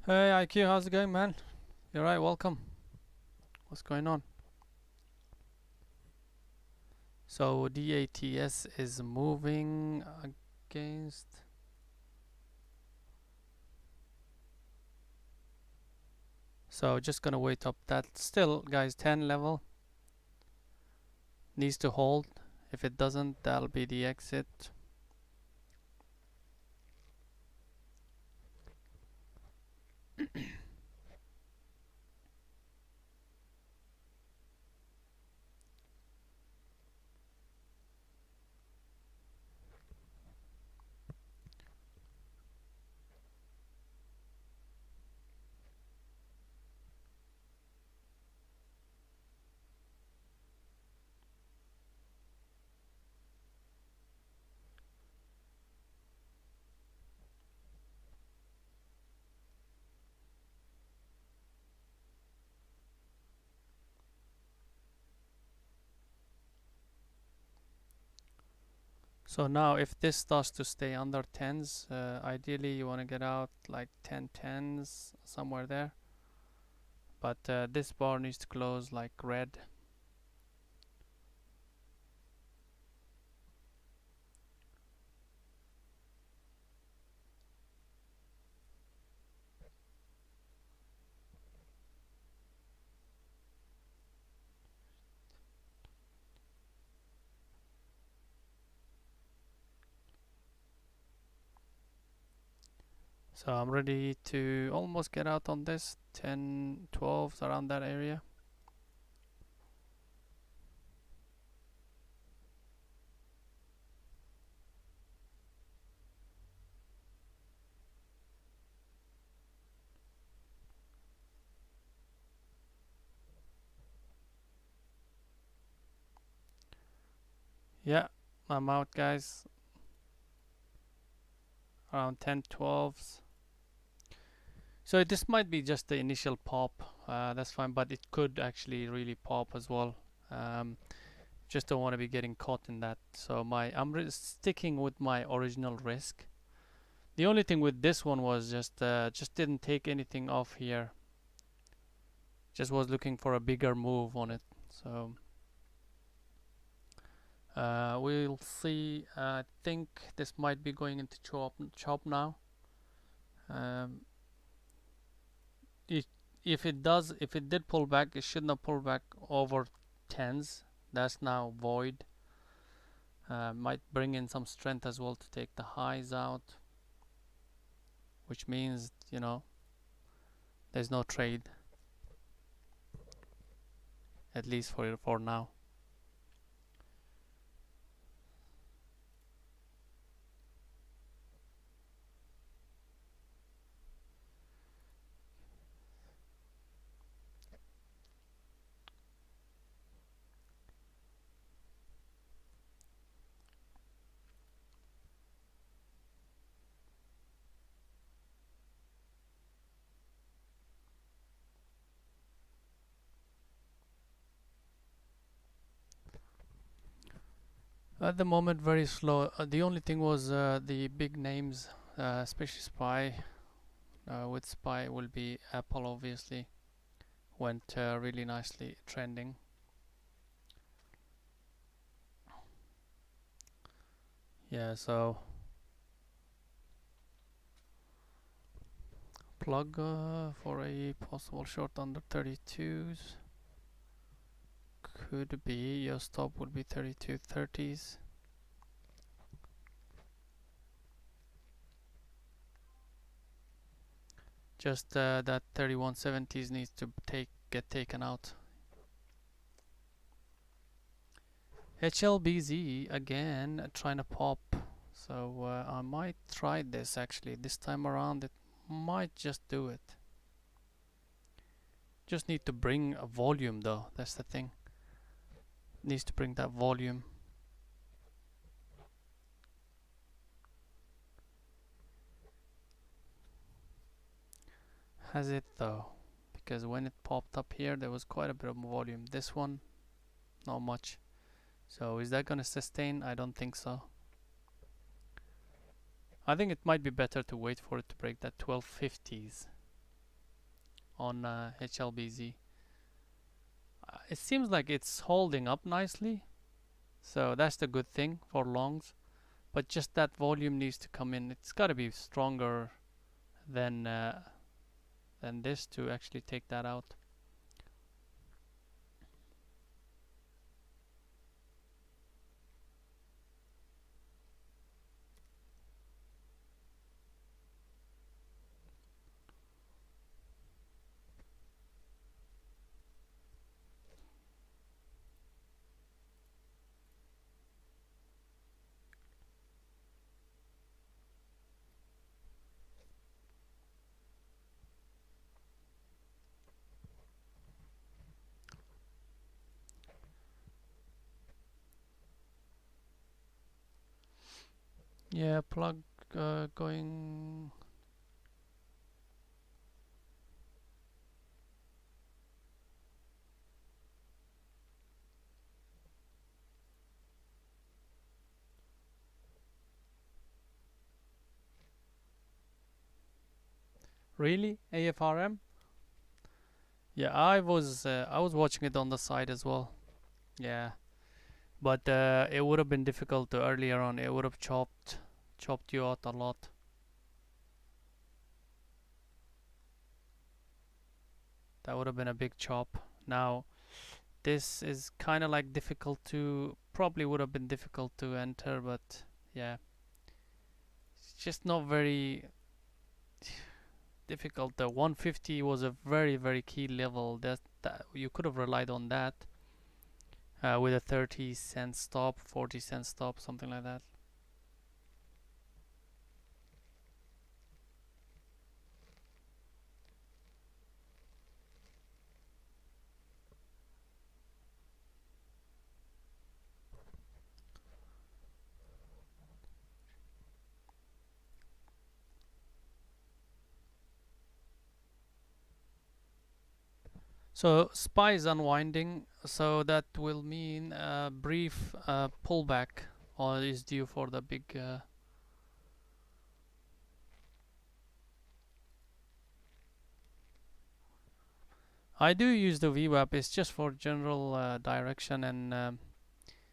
Speaker 1: Hey IQ, how's it going, man? You're right, welcome. What's going on? So DATS is moving against. So just gonna wait up that. Still, guys, 10 level needs to hold. If it doesn't, that'll be the exit. So now if this starts to stay under 10s, ideally you want to get out like 10 10s, somewhere there. But this bar needs to close like red. So I'm ready to almost get out on this. 10 12s around that area. Yeah, I'm out, guys. Around 10 12s. So this might be just the initial pop. That's fine, but it could actually really pop as well. Just don't want to be getting caught in that. So I'm sticking with my original risk. The only thing with this one was just didn't take anything off here. Just was looking for a bigger move on it. So we'll see. I think this might be going into chop now. If it did pull back, it shouldn't have pulled back over 10s. That's now void. Might bring in some strength as well to take the highs out, which means, there's no trade. at least for now. At the moment, very slow. The only thing was the big names, especially Spy. With Spy will be Aapl, obviously. Went really nicely trending. Yeah, so plug for a possible short under 32s. Could be, your stop would be 32.30s. Just that 31.70s needs to get taken out. HLBZ again trying to pop, so I might try this actually. This time around it might just do it. Just need to bring a volume though, that's the thing. Needs to bring that volume. Has it though? Because when it popped up here there was quite a bit of volume. This one, not much. So is that gonna sustain? I don't think so. I think it might be better to wait for it to break that 1250s on HLBZ. It seems like it's holding up nicely, so that's the good thing for longs. But just that volume needs to come in. It's got to be stronger than this to actually take that out. Yeah, plug going. Really? AFRM? Yeah, I was watching it on the side as well. Yeah, but it would have been difficult to earlier on. It would have chopped you out a lot. That would have been a big chop. Now this is kind of like difficult to, probably would have been difficult to enter, but yeah, it's just not very difficult. The 150 was a very key level that you could have relied on that with a 30-cent stop, 40-cent stop, something like that. So SPY is unwinding, so that will mean a brief pullback or is due for the big I do use the VWAP. It's just for general direction, and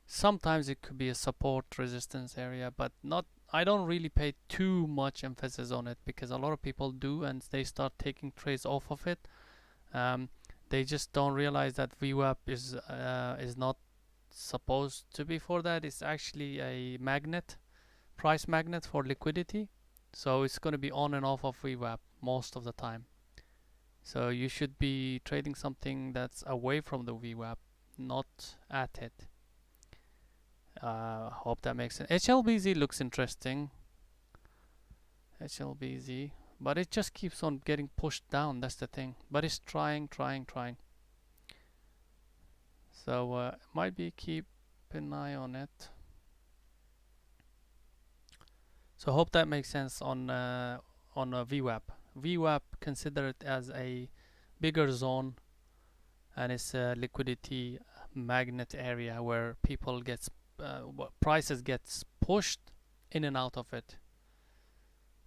Speaker 1: sometimes it could be a support resistance area, but not. I don't really pay too much emphasis on it because a lot of people do, and they start taking trades off of it. Um, they just don't realize that VWAP is not supposed to be for that. It's actually a magnet, price magnet for liquidity. So it's going to be on and off of VWAP most of the time. So you should be trading something that's away from the VWAP not at it. Hope that makes sense. HLBZ looks interesting. HLBZ, but it just keeps on getting pushed down. That's the thing. But it's trying. So might be keep an eye on it. So hope that makes sense on a VWAP. VWAP, consider it as a bigger zone, and it's a liquidity magnet area where people gets prices gets pushed in and out of it.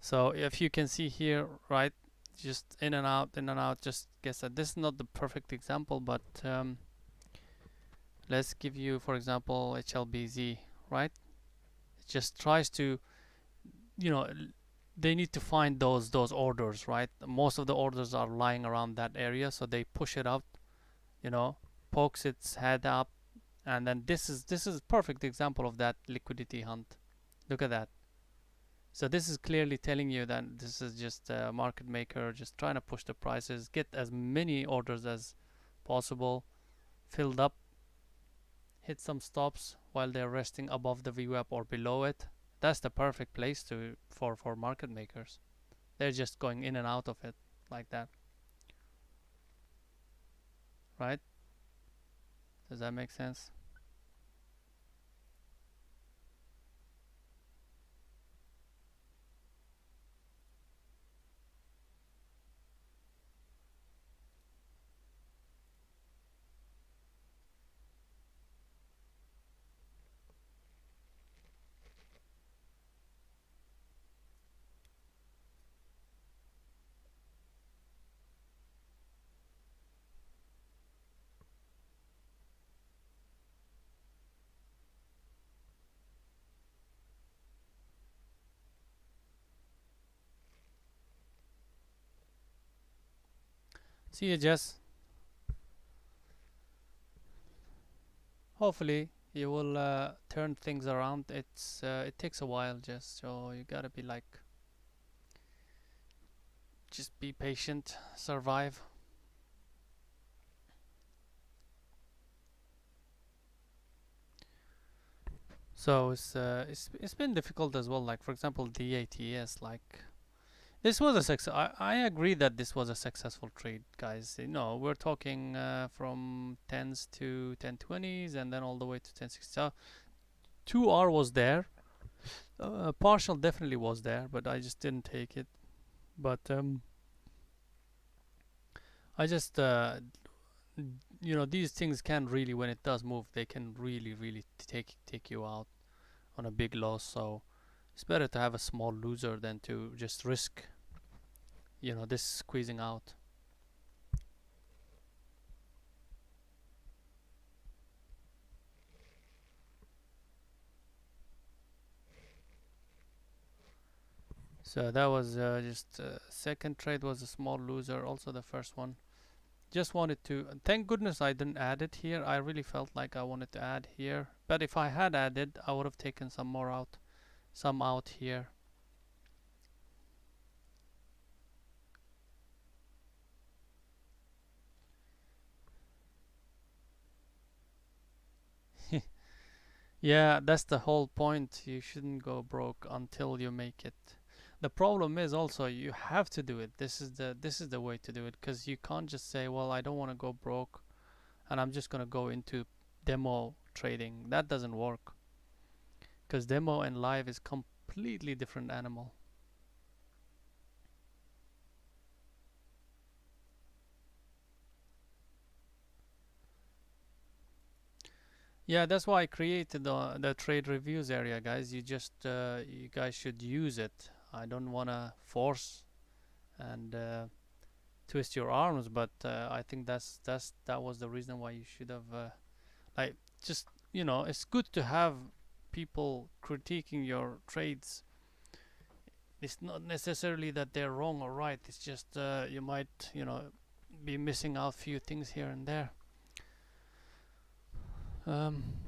Speaker 1: So if you can see here, right, just in and out, just guess that this is not the perfect example, but let's give you, for example, HLBZ, right? It just tries to, you know, they need to find those orders, right? Most of the orders are lying around that area, so they push it up, you know, pokes its head up, and then this is a perfect example of that liquidity hunt. Look at that. So this is clearly telling you that this is just a market maker just trying to push the prices, get as many orders as possible filled up, hit some stops while they're resting above the VWAP or below it. That's the perfect place for market makers. They're just going in and out of it like that. Right? Does that make sense? See you, Jess. Hopefully you will turn things around. It takes a while, Jess, so you gotta be like, just be patient, survive. So it's been difficult as well. Like for example, the ATS. Like this was a success. I agree that this was a successful trade, guys. You know, we're talking from 10s to 1020s, and then all the way to 1060. So 2R was there. Partial definitely was there, but I just didn't take it. But I just you know, these things can really, when it does move, they can really take you out on a big loss. So it's better to have a small loser than to just risk, you know, this squeezing out. So that was just second trade was a small loser, also the first one. Just wanted to, thank goodness I didn't add it here. I really felt like I wanted to add here, but if I had added, I would have taken some more out, some out here. Yeah, that's the whole point. You shouldn't go broke until you make it. The problem is also you have to do it. This is the way to do it, because you can't just say, well, I don't want to go broke and I'm just gonna go into demo trading. That doesn't work, because demo and live is completely different animal. Yeah, that's why I created the trade reviews area, guys. You guys should use it. I don't want to force and twist your arms, but I think that was the reason why you should have like, just, you know, it's good to have people critiquing your trades. It's not necessarily that they're wrong or right. It's just you might, you know, be missing out few things here and there.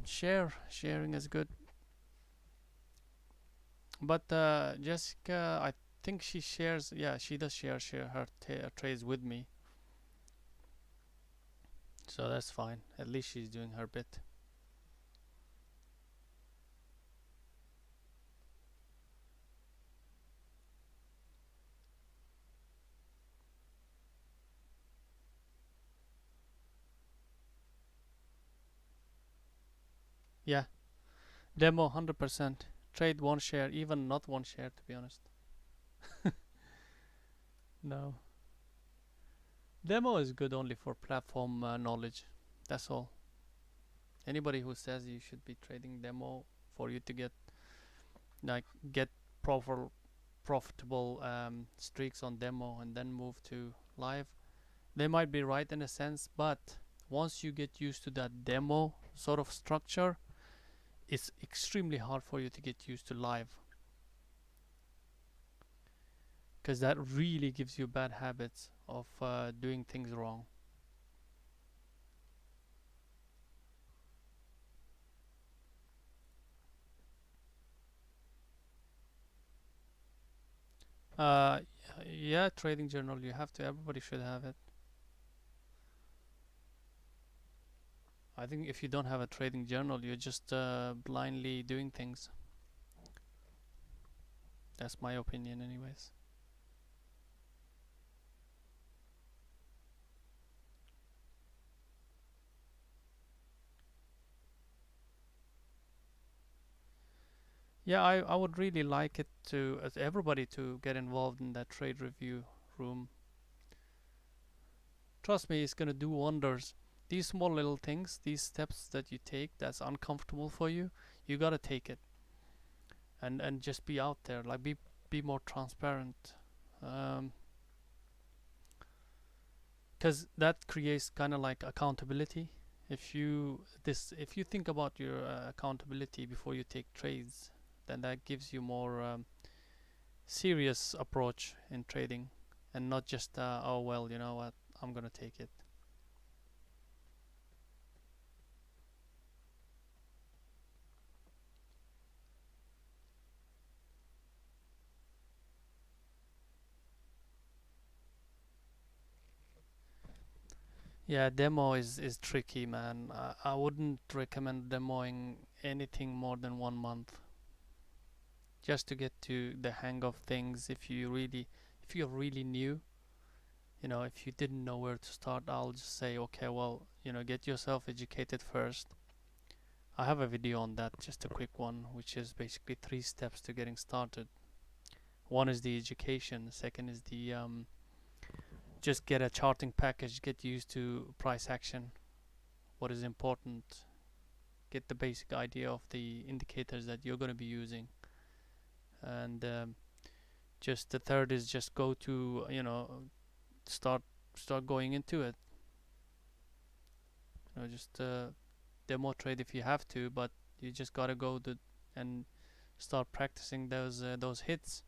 Speaker 1: Sharing is good, but Jessica, I think she shares. Yeah, she does share her trades with me. So that's fine. At least she's doing her bit. Yeah, demo 100%. Trade one share, even not one share, to be honest. No. Demo is good only for platform knowledge. That's all. Anybody who says you should be trading demo for you to get like get proper profitable streaks on demo and then move to live, they might be right in a sense, but once you get used to that demo sort of structure, it's extremely hard for you to get used to live, because that really gives you bad habits of doing things wrong. Uh, yeah, trading journal, you have to. Everybody should have it. I think if you don't have a trading journal, you're just blindly doing things. That's my opinion, anyways. Yeah, I would really like it to as everybody to get involved in that trade review room. Trust me, it's gonna do wonders. These small little things, these steps that you take that's uncomfortable for you, you gotta take it and just be out there. Like be more transparent. Um, 'Cause that creates kind of like accountability. If you think about your accountability before you take trades, then that gives you more serious approach in trading, and not just oh well, you know what, I'm gonna take it. Yeah, demo is tricky, man. I wouldn't recommend demoing anything more than 1 month, just to get to the hang of things. If you're really new, if you didn't know where to start, I'll just say, okay, well, get yourself educated first. I have a video on that, just a quick one, which is basically 3 steps to getting started. One is the education, second is the just get a charting package, get used to price action, what is important, get the basic idea of the indicators that you're going to be using, and just the third is just go to start start going into it. Just demo trade if you have to, but you just gotta go to and start practicing those hits.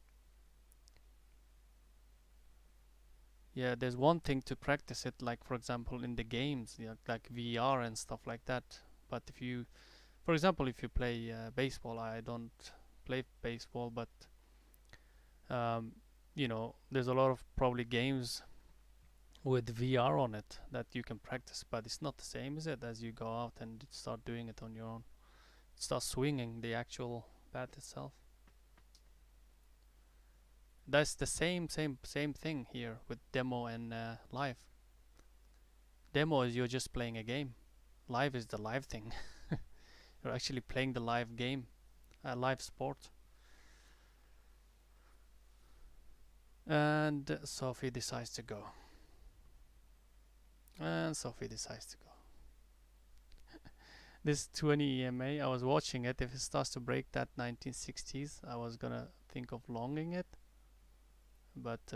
Speaker 1: Yeah, there's one thing to practice it, like for example in the games, like VR and stuff like that. But for example, if you play baseball, I don't play baseball, but um, there's a lot of probably games with VR on it that you can practice, but it's not the same, is it? As you go out and start doing it on your own, start swinging the actual bat itself. That's the same thing here with demo and live. Demo is you're just playing a game. Live is the live thing. You're actually playing the live game, a live sport. And Sophie decides to go. And Sophie decides to go. This 20 EMA, I was watching it. If it starts to break that 1960s, I was gonna think of longing it. But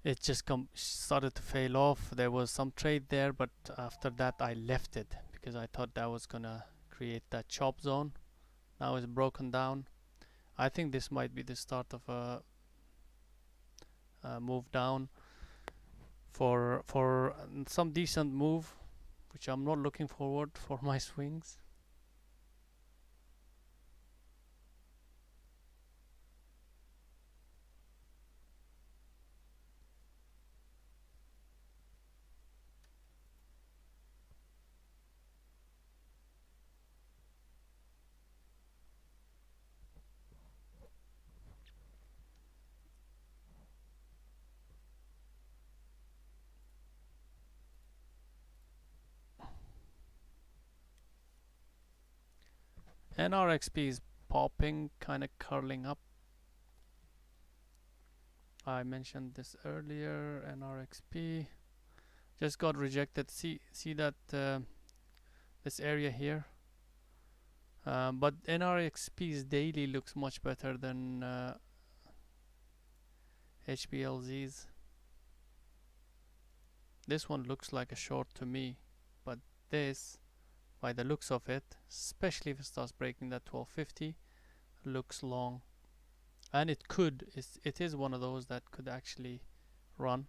Speaker 1: it just started to fail off. There was some trade there, but after that I left it because I thought that was gonna create that chop zone. Now it's broken down. I think this might be the start of a move down for some decent move, which I'm not looking forward for my swings. NRXP is popping, kind of curling up. I mentioned this earlier. NRXP just got rejected. See that this area here. But NRXP's daily looks much better than HPLZ's. This one looks like a short to me, but this, by the looks of it, especially if it starts breaking that 1250, looks long. And it is one of those that could actually run.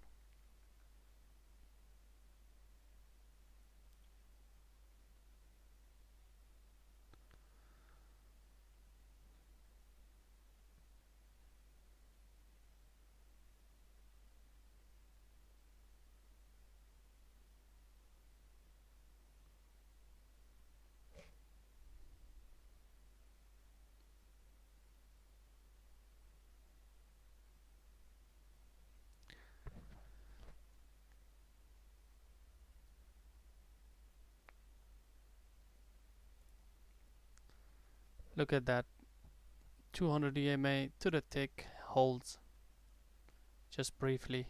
Speaker 1: Look at that. 200 EMA to the tick, holds just briefly.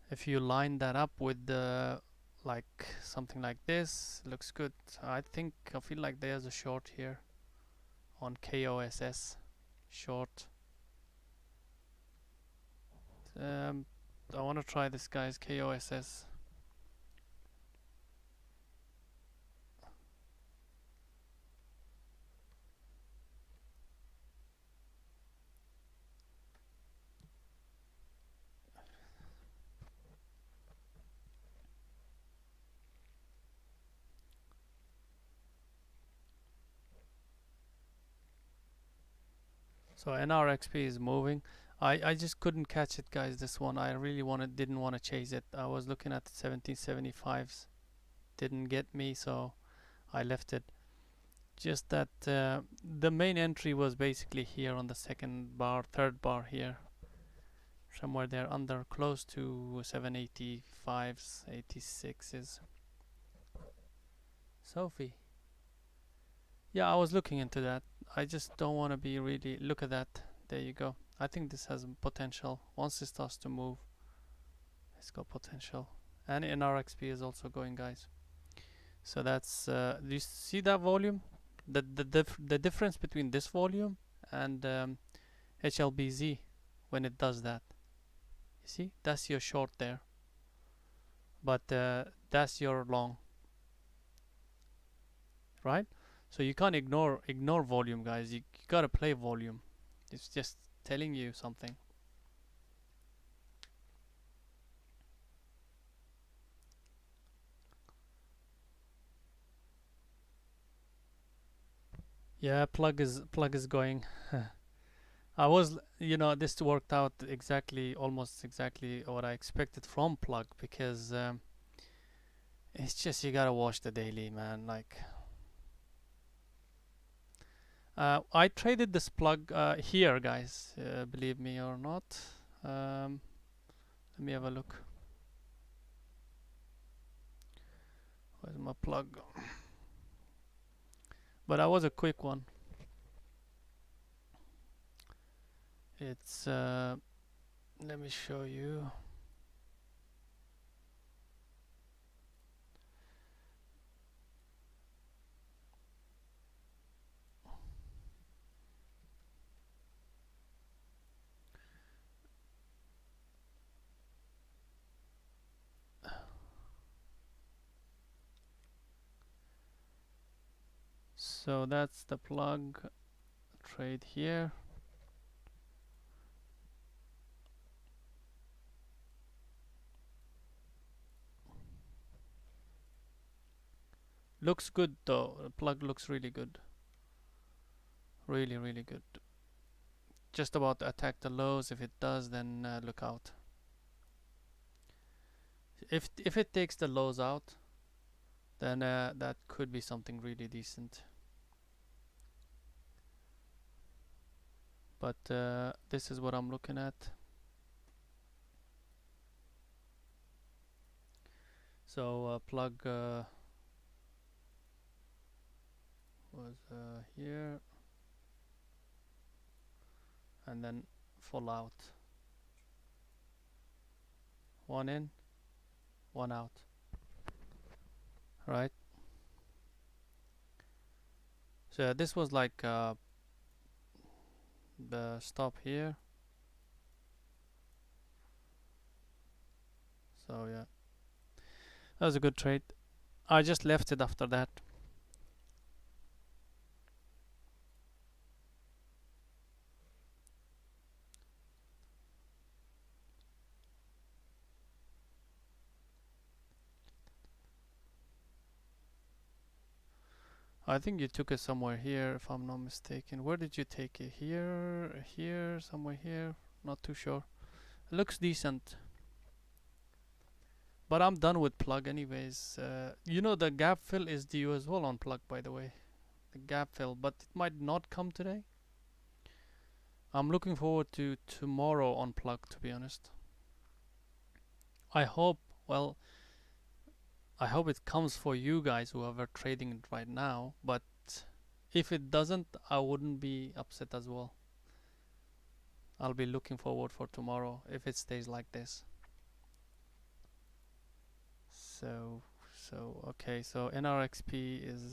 Speaker 1: If you line that up with the like something like this, looks good. I feel like there's a short here on KOSS short. I want to try this guy's KOSS. So NRXP is moving. I just couldn't catch it, guys. This one I really didn't want to chase it. I was looking at the 1775s, didn't get me, so I left it. Just that the main entry was basically here on the second bar, third bar here, somewhere there under, close to 785s, 86s. Sophie. Yeah, I was looking into that. I just don't want to be really. Look at that. There you go. I think this has potential. Once it starts to move, it's got potential. And NRXP is also going, guys. So that's. Do you see that volume? The difference between this volume and HLBZ when it does that. You see, that's your short there. But that's your long. Right? So you can't ignore volume, guys. You gotta play volume. It's just telling you something. Yeah, plug is going. I was, this worked out almost exactly what I expected from plug, because it's just you gotta watch the daily, man. Like, I traded this plug here, guys. Believe me or not. Let me have a look. Where's my plug? But that was a quick one. It's let me show you. So that's the plug trade here. Looks good though. The plug looks really good. Really, really good. Just about to attack the lows. If it does, then look out. If it takes the lows out, then that could be something really decent. But this is what I'm looking at. So plug was here, and then full out. One in, one out. Right. So this was like the stop here. So yeah, that was a good trade. I just left it after that. I think you took it somewhere here, if I'm not mistaken. Where did you take it? Here, here, somewhere here. Not too sure. It looks decent. But I'm done with plug anyways. You know the gap fill is due as well on plug, by the way. The gap fill, but it might not come today. I'm looking forward to tomorrow on plug, to be honest. I hope, well, I hope it comes for you guys who are trading it right now, but if it doesn't, I wouldn't be upset as well. I'll be looking forward for tomorrow if it stays like this. So okay, so NRXP is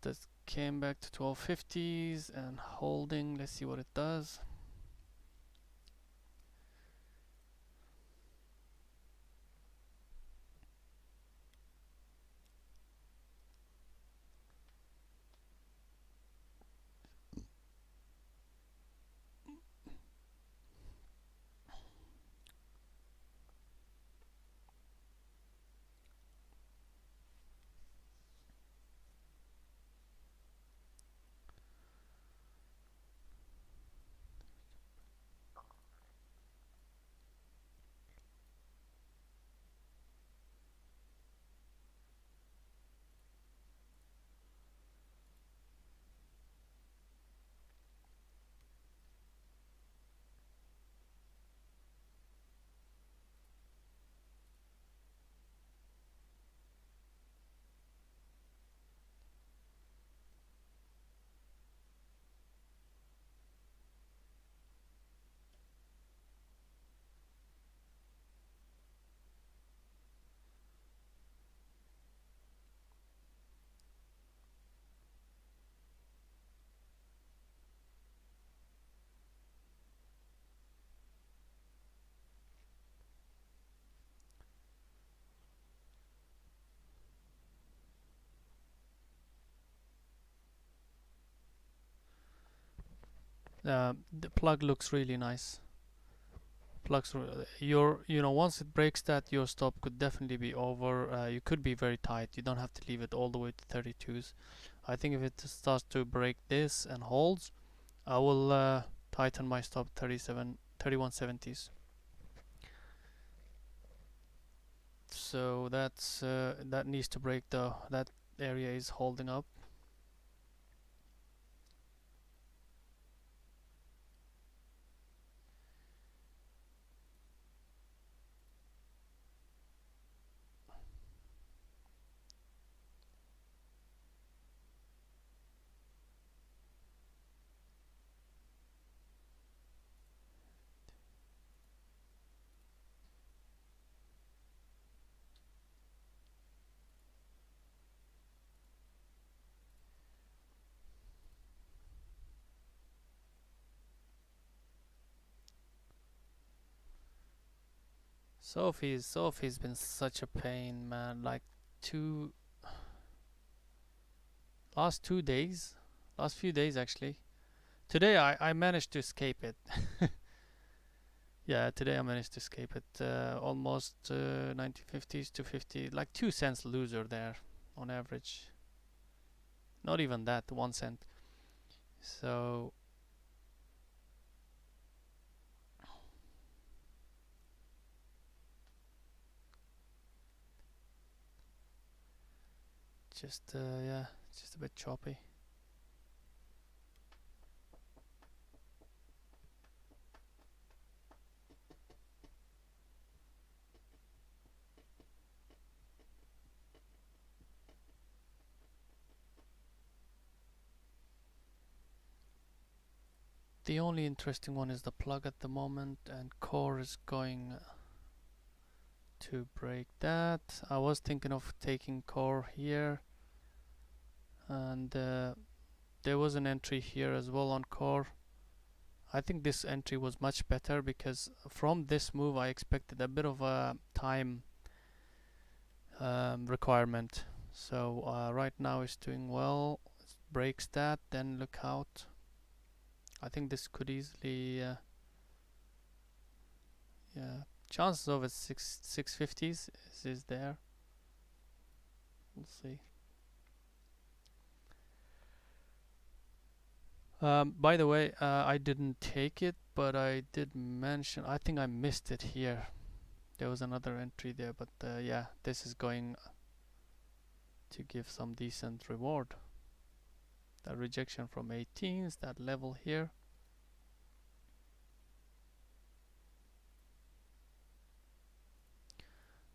Speaker 1: this came back to 1250s and holding. Let's see what it does. The plug looks really nice. Plugs once it breaks that, your stop could definitely be over. You could be very tight. You don't have to leave it all the way to 32s. I think if it starts to break this and holds, I will tighten my stop 3170s. So that needs to break. That area is holding up. Sophie's been such a pain, man. Like two last 2 days, last few days actually. Today I managed to escape it. Yeah, today I managed to escape it. Almost 1950s to 50, like 2 cents loser there on average. Not even that, 1 cent. So yeah, just a bit choppy. The only interesting one is the plug at the moment, and core is going to break that. I was thinking of taking core here, and there was an entry here as well on core. I think this entry was much better because from this move I expected a bit of a time requirement. So right now it's doing well. It breaks that, then look out. I think this could easily, yeah, chances of it 650s is there. We'll see. By the way, I didn't take it, but I did mention, I think I missed it here. There was another entry there, but yeah, this is going to give some decent reward. That rejection from 18s, that level here.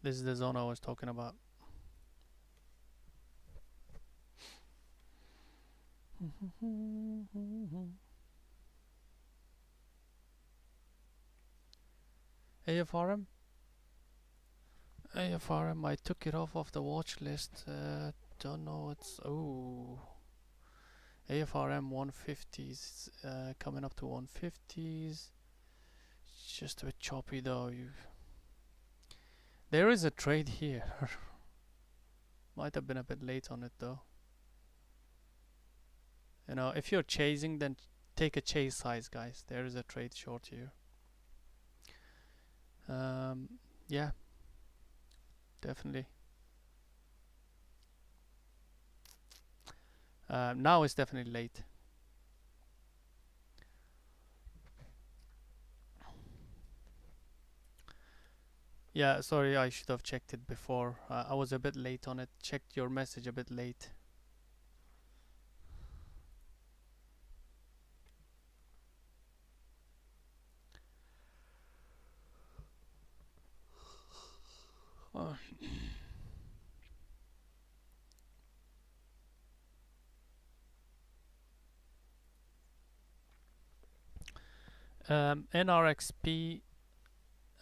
Speaker 1: This is the zone I was talking about. AFRM? AFRM, I took it off the watch list. Don't know what's... Oh. AFRM 150s, coming up to 150s. It's just a bit choppy though. There is a trade here. Might have been a bit late on it though. You know, if you're chasing, then take a chase size, guys. There is a trade short here. Yeah, definitely. Now it's definitely late. Yeah, sorry, I should have checked it before. I was a bit late on it. Checked your message a bit late.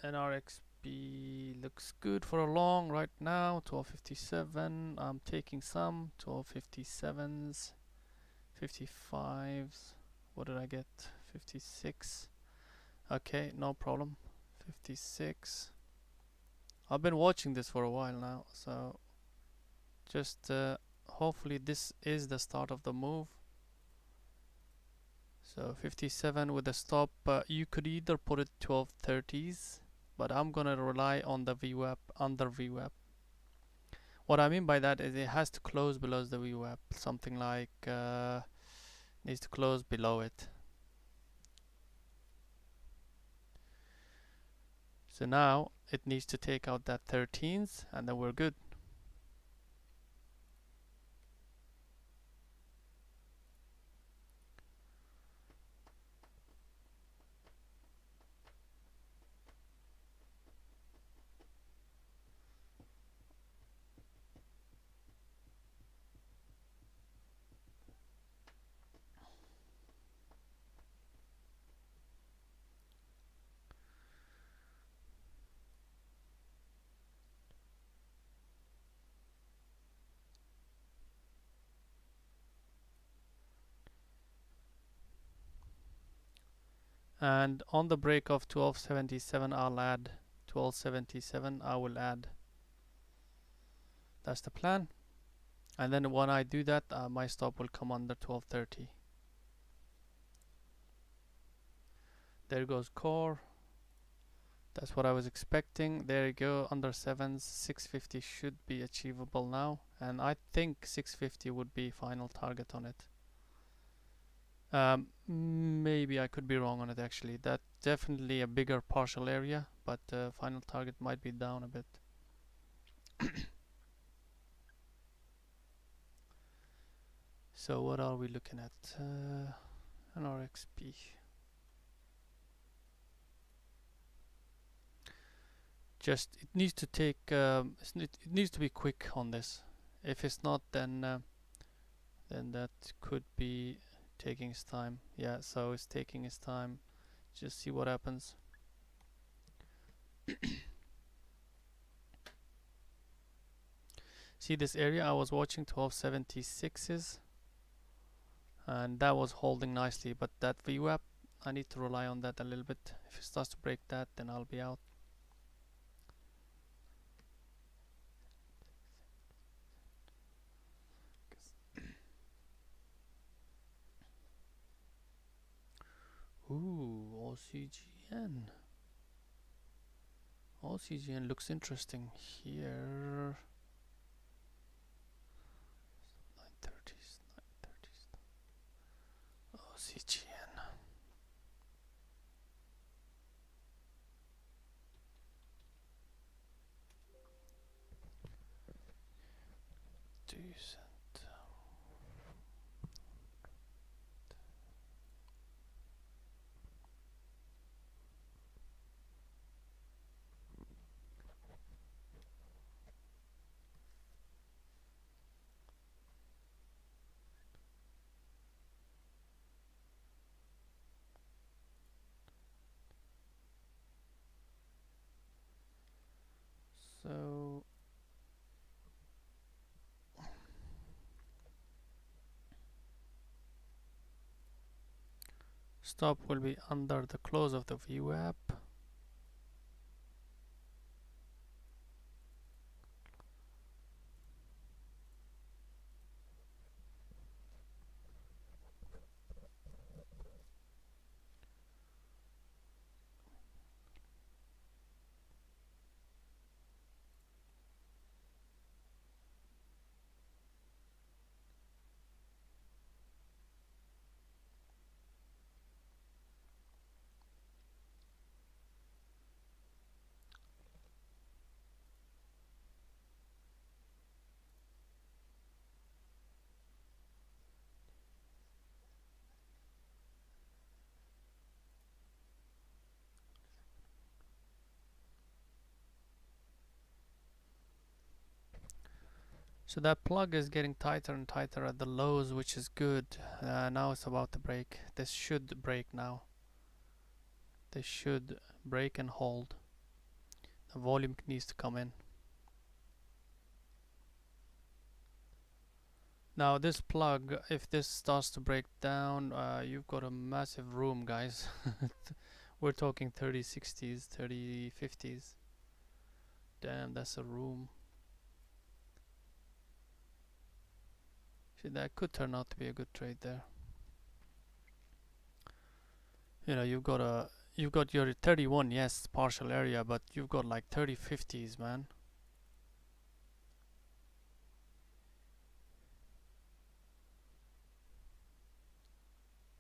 Speaker 1: NRXP looks good for a long right now. 1257. I'm taking some 1257s, 55s. What did I get? 56. Okay, no problem. 56. I've been watching this for a while now, so just hopefully this is the start of the move. So 57 with a stop. You could either put it 1230s, but I'm gonna rely on the VWAP, under VWAP. What I mean by that is it has to close below the VWAP. Something like needs to close below it. So now it needs to take out that 13s, and then we're good. And on the break of 1277, I'll add 1277. I will add. That's the plan. And then when I do that, my stop will come under 1230. There goes core. That's what I was expecting. There you go, under 7s. 650 should be achievable now. And I think 650 would be final target on it. Maybe I could be wrong on it actually. That's definitely a bigger partial area, but final target might be down a bit. So what are we looking at? NRXP. Just it needs to take. It needs to be quick on this. If it's not, then that could be taking his time. Yeah, so it's taking his time. Just see what happens. See this area I was watching 1276s, and that was holding nicely, but that VWAP, I need to rely on that a little bit. If it starts to break that, then I'll be out. Ooh, OCGN. OCGN looks interesting here. 930s, 930s. OCGN. Decent. So stop will be under the close of the VWAP. So that plug is getting tighter and tighter at the lows, which is good. Now it's about to break. This should break now. This should break and hold. The volume needs to come in. Now this plug, if this starts to break down, you've got a massive room, guys. We're talking 3060s, 3050s. Damn, that's a room. See, that could turn out to be a good trade there. You know, you've got your 31, yes, partial area, but you've got like 3050s, man.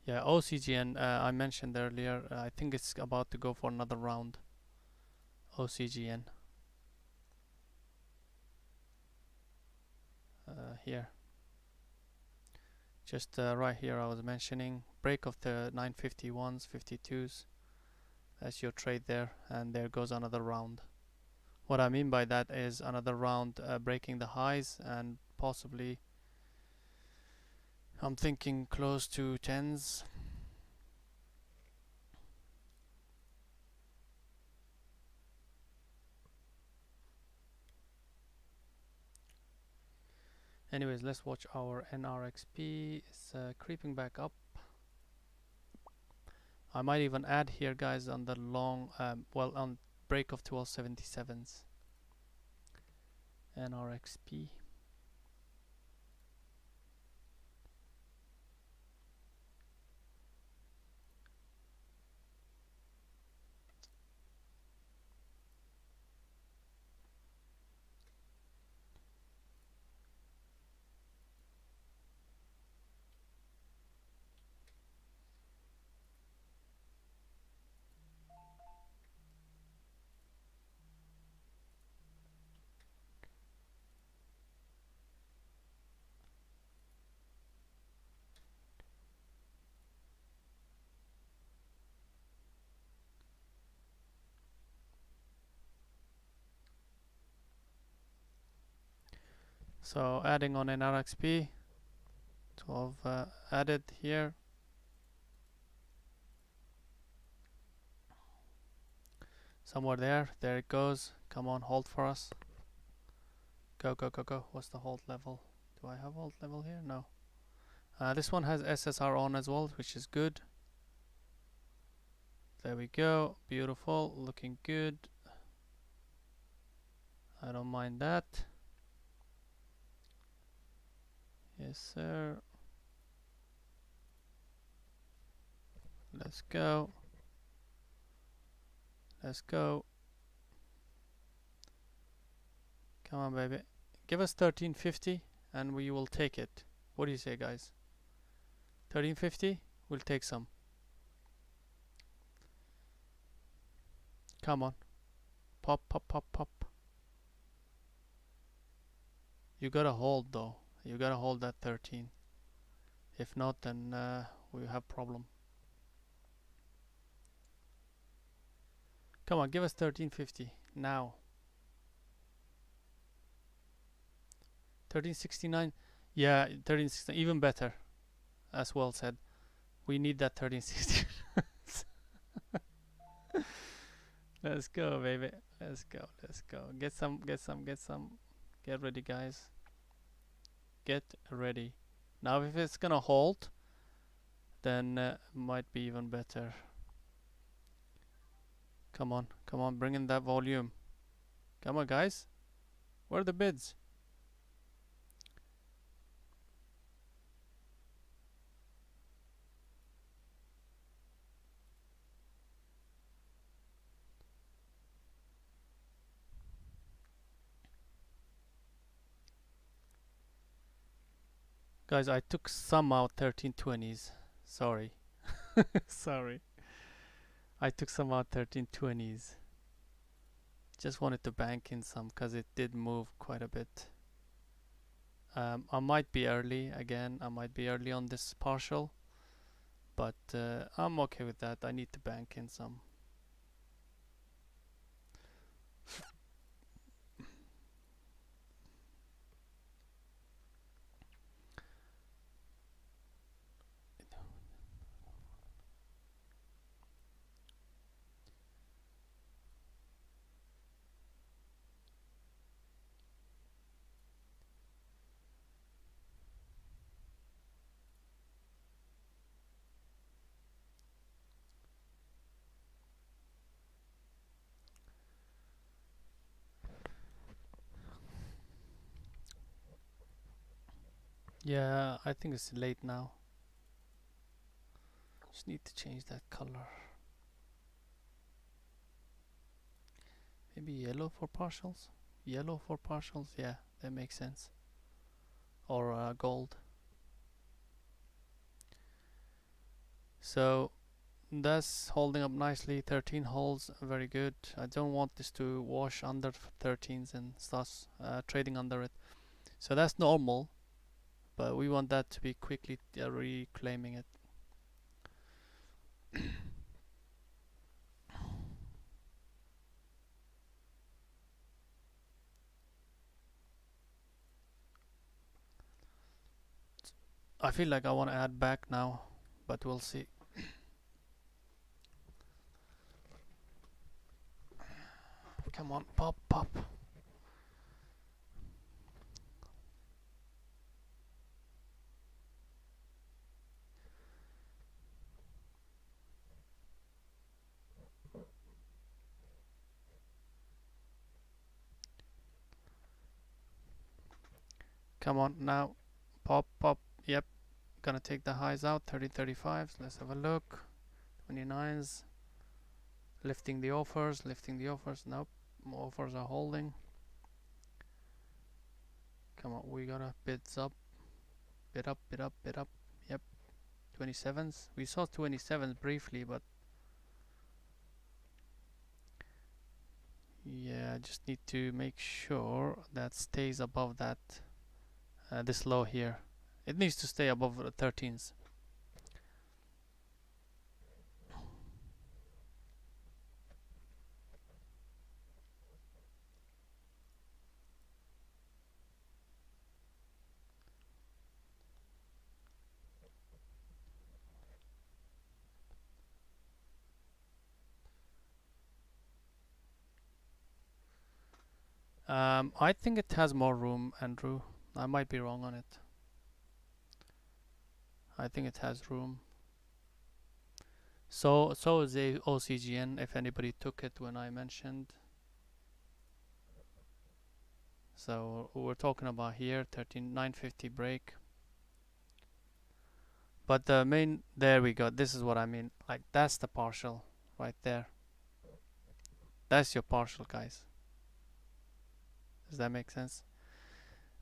Speaker 1: Yeah, OCGN, I mentioned earlier, I think it's about to go for another round. OCGN. Here. Just right here I was mentioning. Break of the 951s, 52s. That's your trade there, and there goes another round. What I mean by that is another round breaking the highs, and possibly I'm thinking close to 10s. Anyways, let's watch our NRXP. It's creeping back up. I might even add here, guys, on the long, on break of 1277s. NRXP. So adding on NRXP, 12 added here. Somewhere there. There it goes. Come on, hold for us. Go, go, go, go. What's the hold level? Do I have hold level here? No. This one has SSR on as well, which is good. There we go. Beautiful. Looking good. I don't mind that. Yes, sir. Let's go. Let's go. Come on, baby. Give us 1350 and we will take it. What do you say, guys? 1350? We'll take some. Come on. Pop, pop, pop, pop. You gotta hold though. You gotta hold that 13. If not, then we have problem. Come on, give us 1350 now. 1369. Yeah, 1369. Even better. As well said. We need that 1360. Let's go, baby. Let's go. Let's go. Get some. Get some. Get some. Get ready, guys. Get ready. Now, if it's gonna hold, then might be even better. Come on. Come on. Bring in that volume. Come on, guys. Where are the bids? Guys, I took some out 1320s. Sorry. Sorry. I took some out 1320s. Just wanted to bank in some because it did move quite a bit. I might be early again. I might be early on this partial. But I'm okay with that. I need to bank in some. Yeah, I think it's late now. Just need to change that color. Maybe yellow for partials? Yellow for partials? Yeah, that makes sense. Or gold. So that's holding up nicely. 13 holds, very good. I don't want this to wash under 13s and starts trading under it. So that's normal, but we want that to be quickly reclaiming it. I feel like I want to add back now, but we'll see. Come on, pop, pop. Come on now, pop, pop. Yep, gonna take the highs out. 30, 35s. Let's have a look. 29s. Lifting the offers, lifting the offers. Nope, offers are holding. Come on, we gotta bids up. Bid up, bid up, bid up. Yep, 27s. We saw 27s briefly, but yeah, I just need to make sure that stays above that. This low here. It needs to stay above the 13s. I think it has more room, Andrew. I might be wrong on it. I think it has room. So is the OCGN, if anybody took it when I mentioned. So we're talking about here 13950 break. But the main, there we go. This is what I mean. Like that's the partial right there. That's your partial, guys. Does that make sense?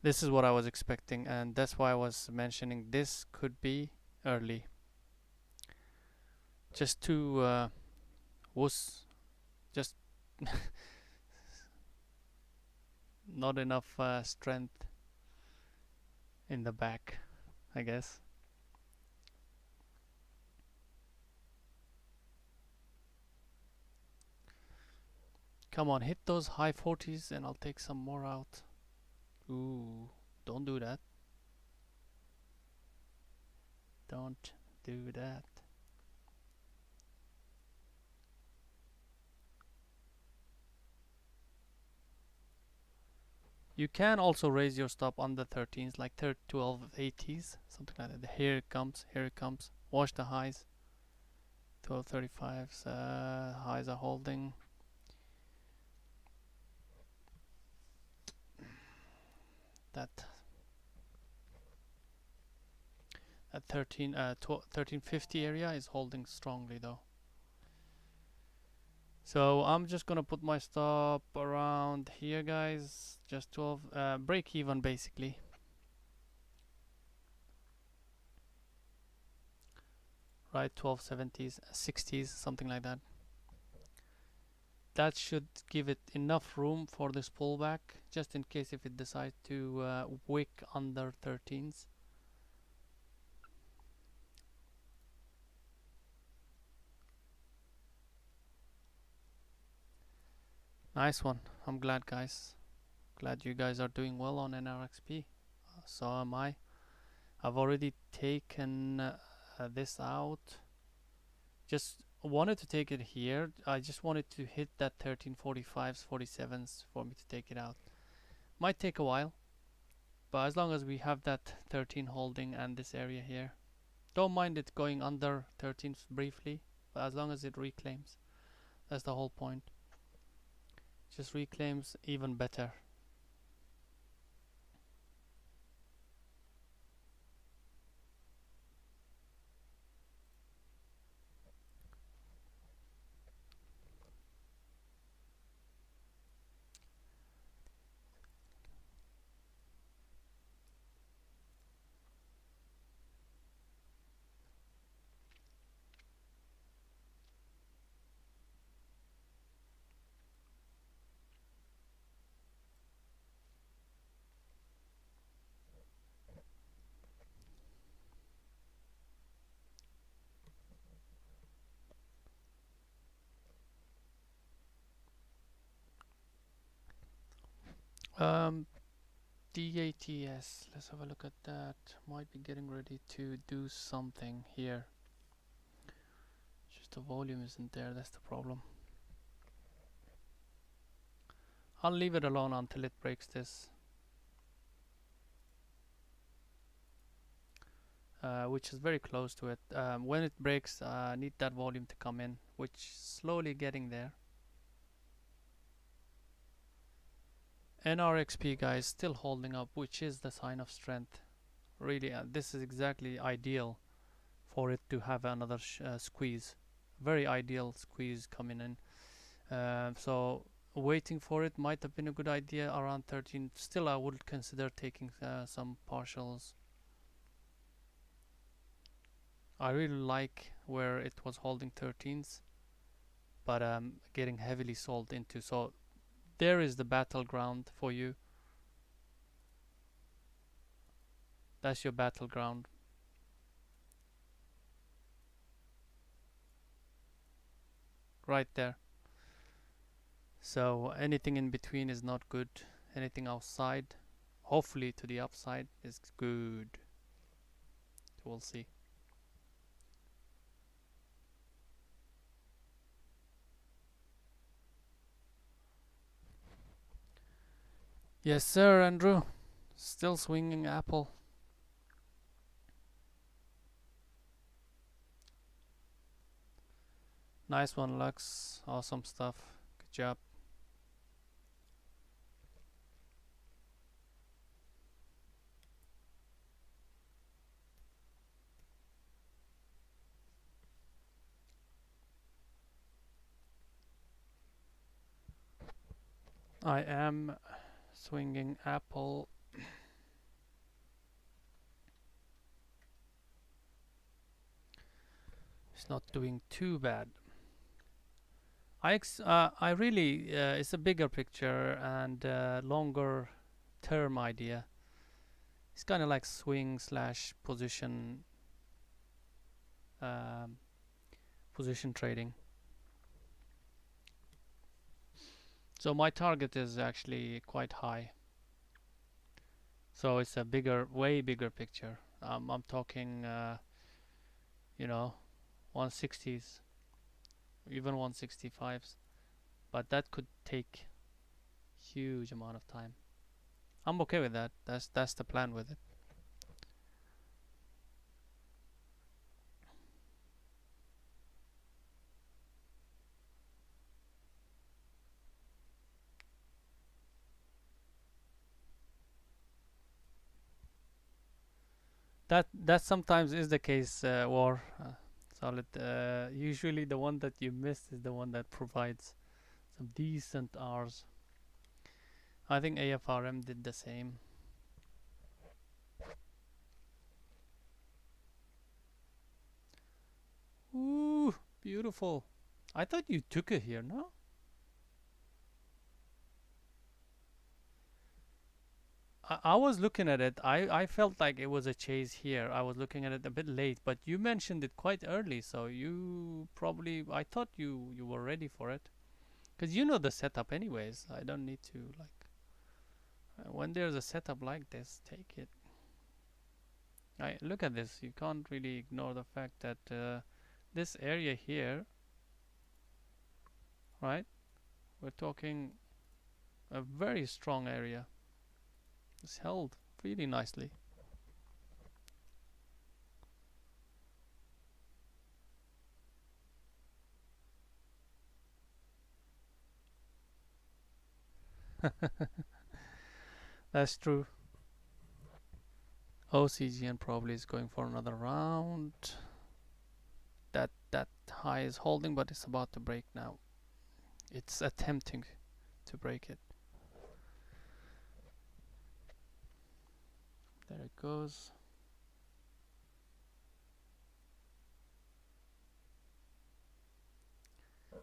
Speaker 1: This is what I was expecting, and that's why I was mentioning this could be early. Just to just not enough strength in the back, I guess. Come on, hit those high 40s and I'll take some more out. Ooh, don't do that. Don't do that. You can also raise your stop on the 13s, like 1280s, something like that. Here it comes, here it comes. Watch the highs. 1235s, highs are holding. That 1350 area is holding strongly though. So I'm just gonna put my stop around here, guys. Just 12 break even basically. Right, 1270s, 60s, something like that. That should give it enough room for this pullback, just in case if it decides to wick under 13s. Nice one. I'm glad, guys. Glad you guys are doing well on NRXP. So am I. I've already taken this out. Just wanted to take it here. I just wanted to hit that 1345s, 47s for me to take it out. Might take a while, but as long as we have that 13 holding and this area here, don't mind it going under 13s briefly, but as long as it reclaims, that's the whole point. Just reclaims, even better. DATS, let's have a look at that. Might be getting ready to do something here. Just the volume isn't there, that's the problem. I'll leave it alone until it breaks this. Which is very close to it. When it breaks, I need that volume to come in, which is slowly getting there. NRXP, guys, still holding up, which is the sign of strength. Really, this is exactly ideal for it to have another squeeze. Very ideal squeeze coming in. So waiting for it might have been a good idea around 13. Still, I would consider taking some partials. I really like where it was holding 13s, but getting heavily sold into. So there is the battleground for you. That's your battleground. Right there. So anything in between is not good. Anything outside, hopefully to the upside, is good. We'll see. Yes, sir, Andrew. Still swinging Aapl. Nice one, Lux. Awesome stuff. Good job. I am swinging Aapl. It's not doing too bad. I really, it's a bigger picture and longer term idea. It's kind of like swing slash um, position trading. So my target is actually quite high. So it's a bigger, way bigger picture. I'm talking, you know, 160s, even 165s. But that could take huge amount of time. I'm okay with that. That's the plan with it. That sometimes is the case, War. Solid. Usually the one that you missed is the one that provides some decent R's. I think AFRM did the same. Ooh, beautiful. I thought you took it here, no? I was looking at it. I felt like it was a chase here. I was looking at it a bit late, but you mentioned it quite early, so you probably, I thought you were ready for it. Because you know the setup anyways. I don't need to, like, when there's a setup like this, take it. Look at this. You can't really ignore the fact that this area here, right? We're talking a very strong area. It's held really nicely. That's true. OCGN probably is going for another round. That high is holding, but it's about to break now. It's attempting to break it. There it goes.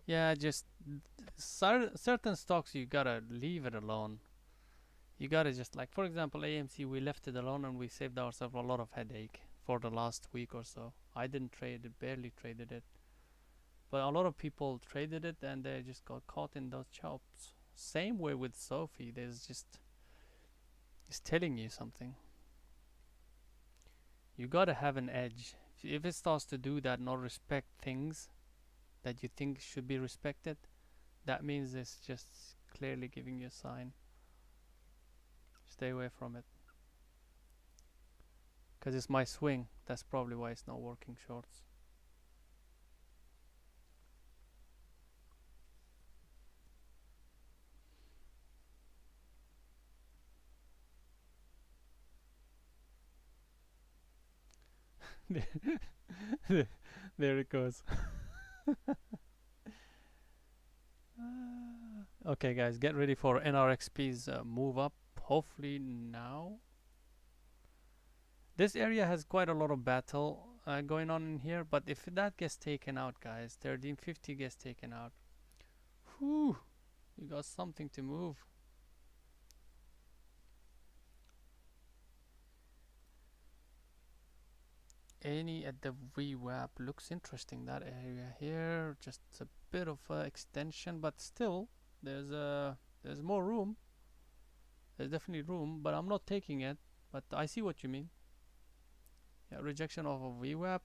Speaker 1: Yeah, just certain stocks you gotta leave it alone. You gotta just, like, for example, AMC, we left it alone and we saved ourselves a lot of headache for the last week or so. I didn't trade it, barely traded it, but a lot of people traded it and they just got caught in those chops. Same way with Sophie. There's just, it's telling you something. You gotta have an edge. If it starts to do that, not respect things that you think should be respected, that means it's just clearly giving you a sign. Stay away from it. Because it's my swing. That's probably why it's not working shorts. There it goes. Okay, guys, get ready for NRXP's move up. Hopefully now. This area has quite a lot of battle going on in here, but if that gets taken out, guys, 1350 gets taken out. Whew, you got something to move. Any at the VWAP looks interesting. That area here, just a bit of extension, but still, there's more room. There's definitely room, but I'm not taking it. But I see what you mean. Yeah, rejection of a VWAP.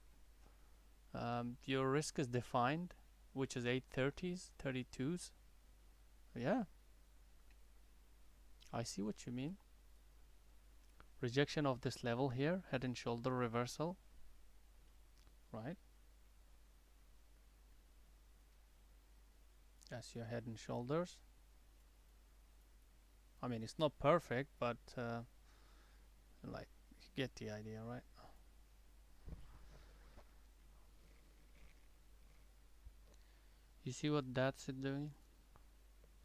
Speaker 1: Your risk is defined, which is 830s, 32s. Yeah. I see what you mean. Rejection of this level here, head and shoulder reversal, right? That's your head and shoulders. I mean, it's not perfect, but like, you get the idea, right? You see what that's doing?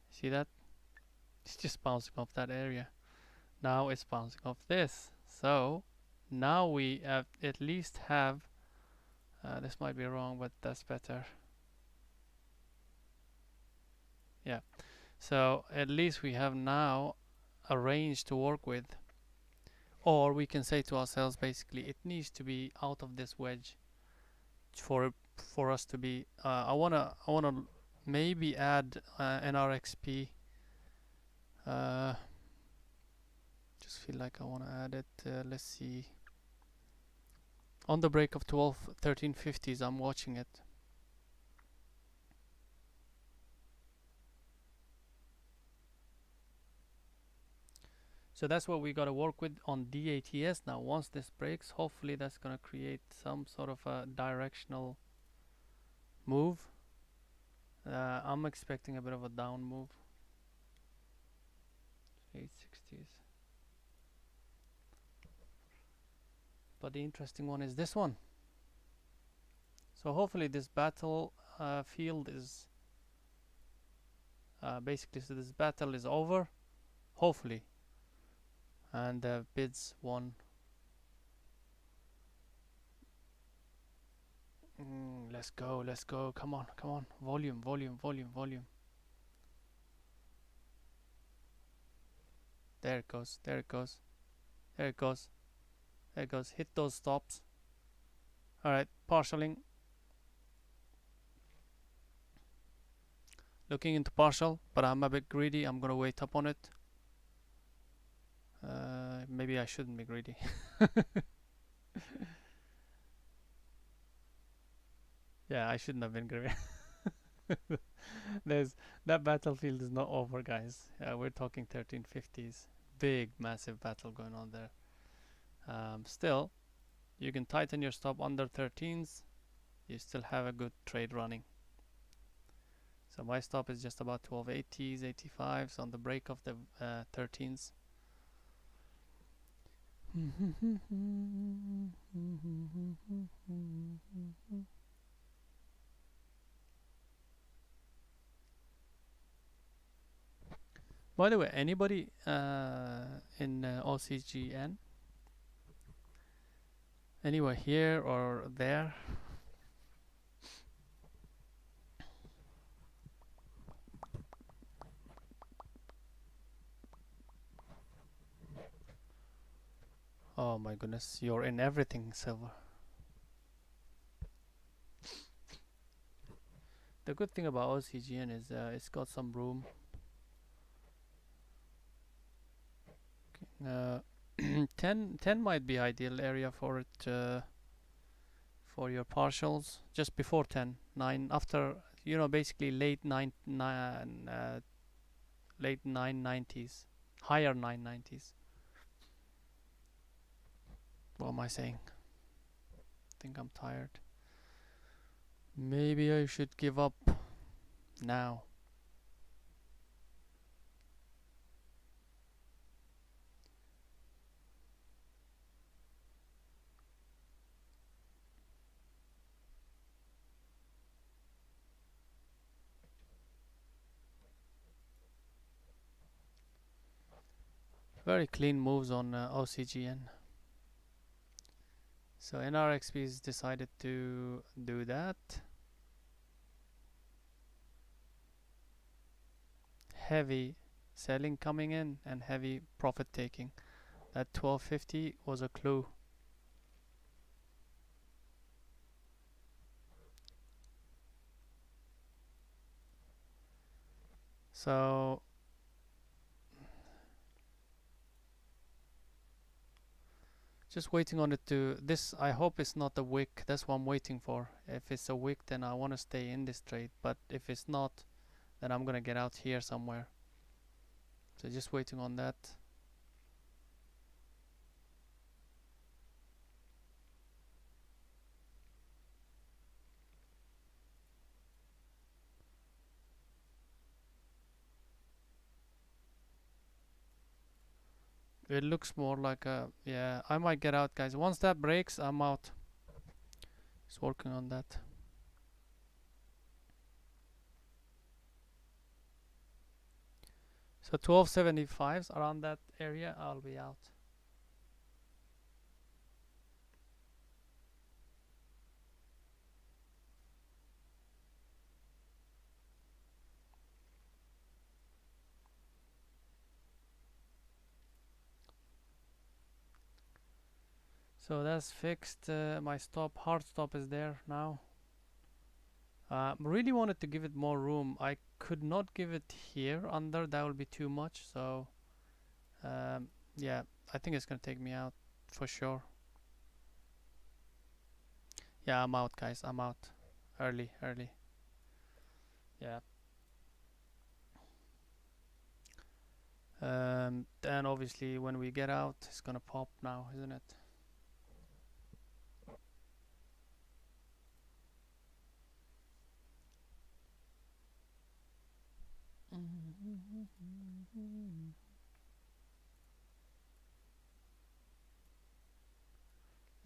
Speaker 1: See that? It's just bouncing off that area. Now it's bouncing off this. So now we at least have, this might be wrong, but that's better. Yeah. So at least we have now a range to work with. Or we can say to ourselves, basically, it needs to be out of this wedge for us to be. I wanna maybe add an RXP. Just feel like I wanna add it. Let's see. On the break of 1350s, I'm watching it. So that's what we got to work with on DATS now. Once this breaks, hopefully that's going to create some sort of a directional move. I'm expecting a bit of a down move. 860s. But the interesting one is this one. So hopefully this battle field is basically, so this battle is over. Hopefully. And bids won. Let's go, let's go. Come on, come on. Volume, volume, volume, volume. There it goes, there it goes. There it goes. There it goes. Hit those stops. Alright, partialing. Looking into partial, but I'm a bit greedy. I'm gonna wait up on it. Maybe I shouldn't be greedy. Yeah, I shouldn't have been greedy. That battlefield is not over, guys. We're talking 1350s. Big, massive battle going on there. Still, you can tighten your stop under 13s. You still have a good trade running. So my stop is just about 1280s, 85s on the break of the 13s. By the way, anybody in OCGN? Anywhere here or there? Oh my goodness, you're in everything, Silver. The good thing about OCGN is it's got some room. 10 might be ideal area for it, for your partials. Just before 10, 9 after, you know, basically late 990s, higher 990s. What am I saying? I think I'm tired. Maybe I should give up now. Very clean moves on OCGN. So NRXP's decided to do that. Heavy selling coming in and heavy profit taking. That 1250 was a clue. So just waiting on it to this. I hope it's not a wick. That's what I'm waiting for. If it's a wick, then I want to stay in this trade, but if it's not, then I'm gonna get out here somewhere. So just waiting on that. It looks more like a, yeah, I might get out, guys. Once that breaks, I'm out. Just working on that. So 1275s around that area, I'll be out. So that's fixed. My stop, hard stop is there now. Really wanted to give it more room. I could not give it here under, that will be too much. So yeah, I think it's gonna take me out for sure. Yeah, I'm out, guys. I'm out. Early. Yeah. Then obviously when we get out, it's gonna pop now, isn't it?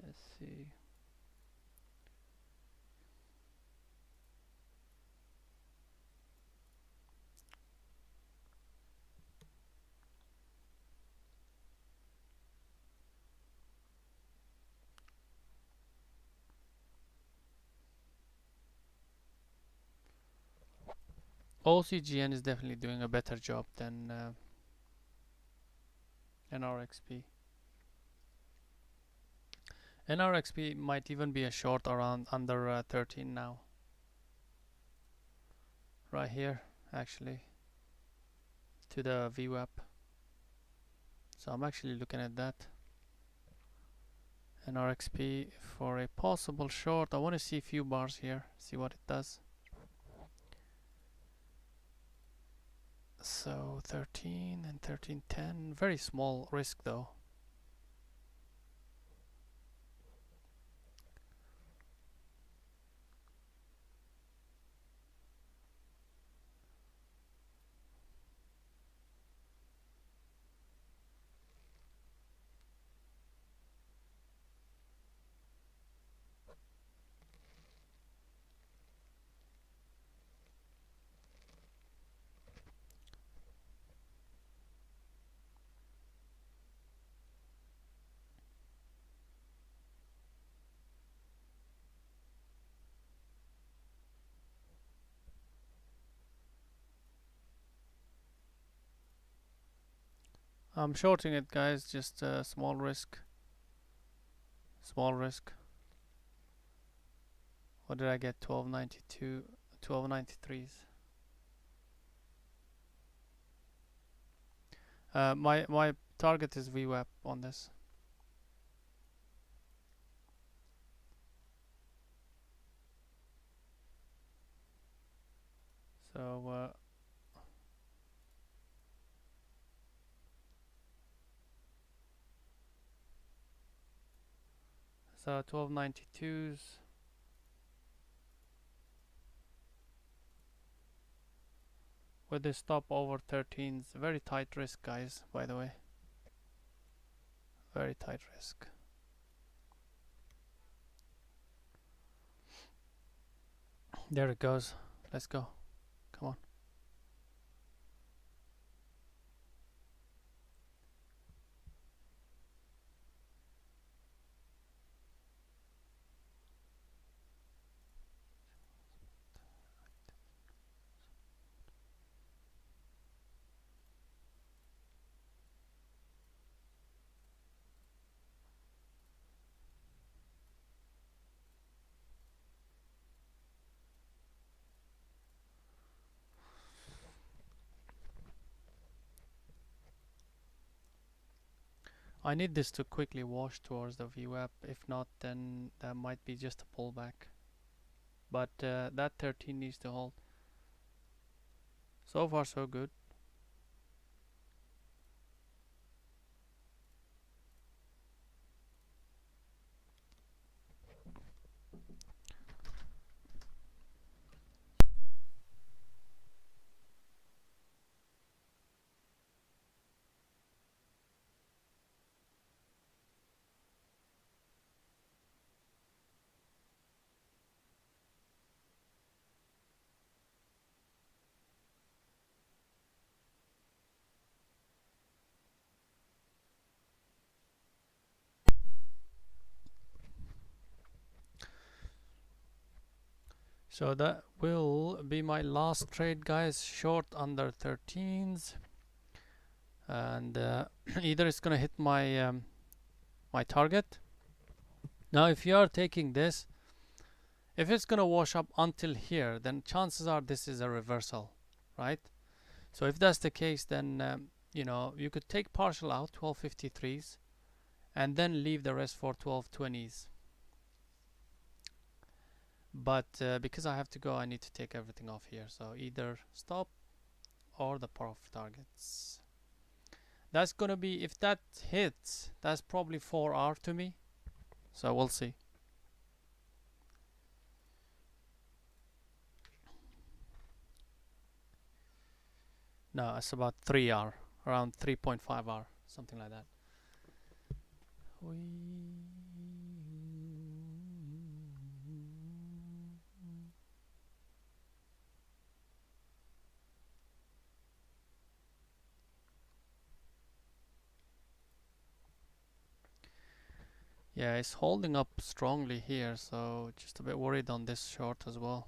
Speaker 1: Let's see. OCGN is definitely doing a better job than NRXP. NRXP might even be a short around under 13 now. Right here, actually, to the VWAP. So I'm actually looking at that. NRXP for a possible short. I want to see a few bars here, see what it does. So 13 and 13.10, very small risk though. I'm shorting it, guys, just a small risk. Small risk. What did I get? 1292, 1293s. My target is VWAP on this. So so 1292s. With the stop over 13s. Very tight risk, guys, by the way. Very tight risk. There it goes. Let's go. Come on. I need this to quickly wash towards the VWAP. If not, then that might be just a pullback. But that 13 needs to hold. So far, so good. So that will be my last trade, guys. Short under 13s, and either it's gonna hit my my target. Now, if you are taking this, if it's gonna wash up until here, then chances are this is a reversal, right? So if that's the case, then you know, you could take partial out 1253s, and then leave the rest for 1220s. But because I have to go, I need to take everything off here. So either stop or the profit targets. That's gonna be, if that hits, that's probably 4R to me. So we'll see. No, it's about 3R, around 3.5R, something like that. Yeah, it's holding up strongly here, so just a bit worried on this short as well.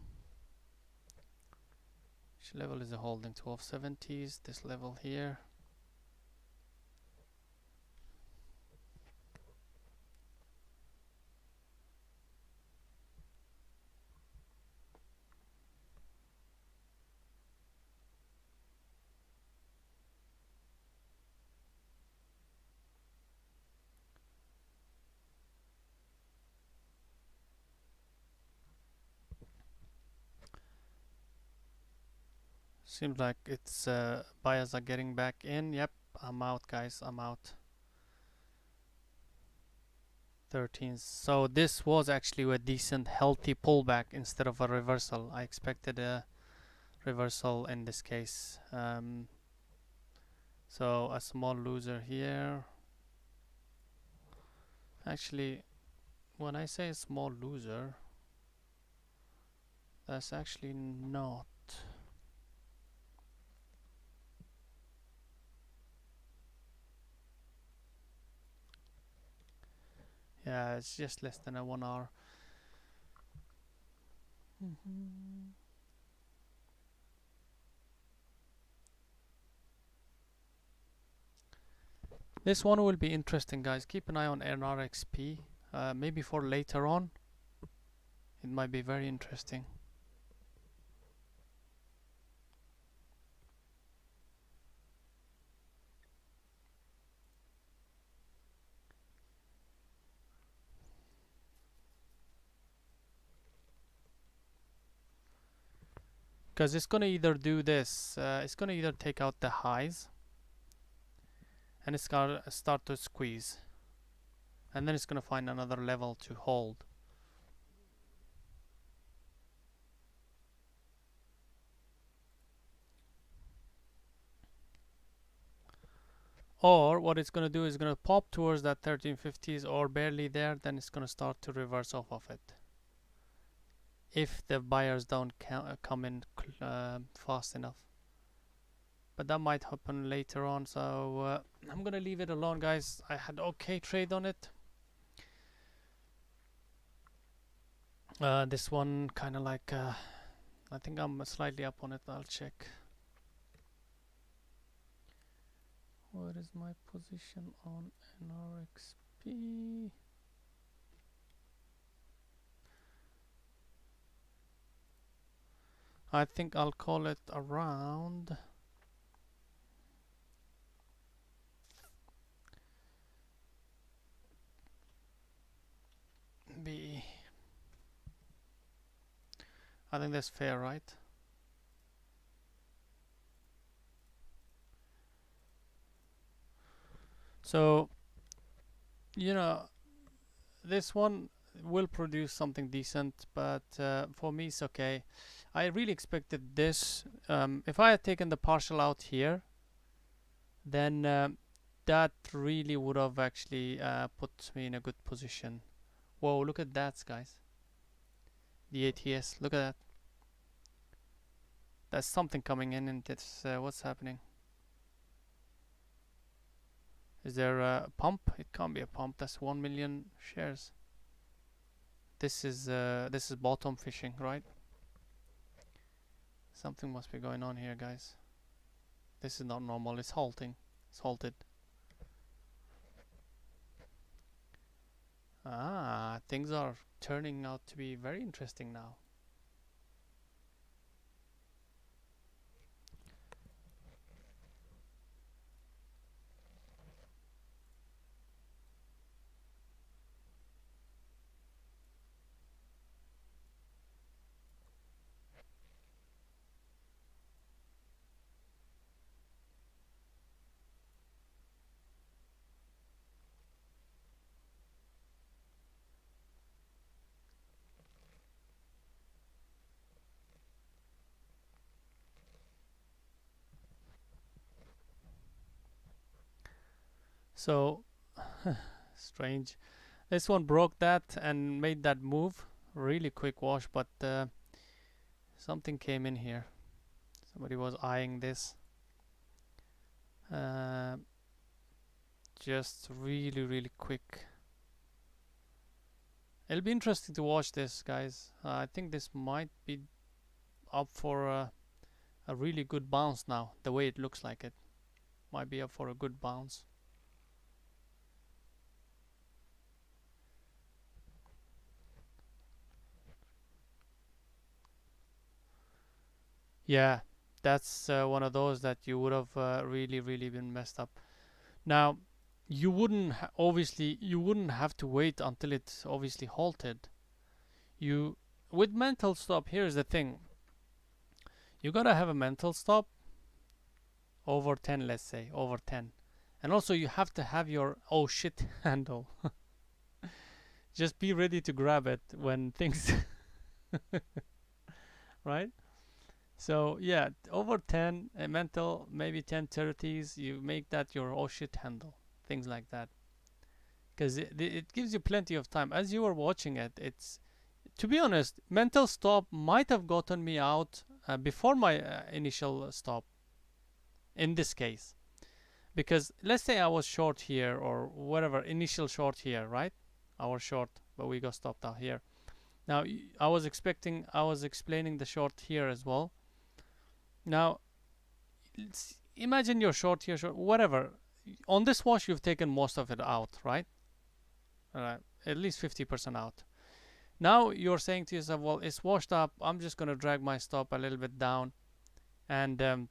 Speaker 1: Which level is it holding? 1270s, this level here. Seems like it's buyers are getting back in. Yep, I'm out, guys. I'm out. 13s. So this was actually a decent, healthy pullback instead of a reversal. I expected a reversal in this case. So a small loser here. Actually, when I say small loser, that's actually not. Yeah, it's just less than a 1 hour. This one will be interesting, guys. Keep an eye on NRXP. Maybe for later on, it might be very interesting. Because it's gonna either do this, it's gonna either take out the highs, and it's gonna start to squeeze, and then it's gonna find another level to hold. Or what it's gonna do is gonna pop towards that 1350s or barely there, then it's gonna start to reverse off of it. If the buyers don't come in fast enough. But that might happen later on, so I'm gonna leave it alone, guys. I had okay trade on it. This one kind of like, I think I'm slightly up on it. I'll check. What is my position on NRXP? I think I'll call it around B. I think that's fair, right? So, you know, this one will produce something decent, but for me it's okay. I really expected this. If I had taken the partial out here, then that really would have actually put me in a good position. Whoa, look at that, guys. The ATS, look at that. There's something coming in, and it's what's happening? Is there a pump? It can't be a pump. That's 1 million shares. This is bottom fishing, right? Something must be going on here, guys. This is not normal. It's halting. It's halted. Ah, things are turning out to be very interesting now. So strange. This one broke that and made that move. Really quick wash, but something came in here. Somebody was eyeing this. Just really quick. It'll be interesting to watch this, guys. I think this might be up for a really good bounce now. The way it looks like it might be up for a good bounce. Yeah, that's one of those that you would have really been messed up. Now, you wouldn't obviously you wouldn't have to wait until it's obviously halted. You with mental stop. Here's the thing: you gotta have a mental stop over 10, let's say over 10, and also you have to have your oh shit handle. Just be ready to grab it when things right. So yeah, over 10 mental, maybe 10:30s. You make that your oh shit handle, things like that, because it gives you plenty of time as you are watching it. It's to be honest, mental stop might have gotten me out before my initial stop in this case, because let's say I was short here or whatever initial short here, right? I was short, but we got stopped out here. Now I was explaining the short here as well. Now imagine you're short here, short, whatever. On this wash, you've taken most of it out, right? At least 50% out. Now you're saying to yourself, well, it's washed up. I'm just going to drag my stop a little bit down. And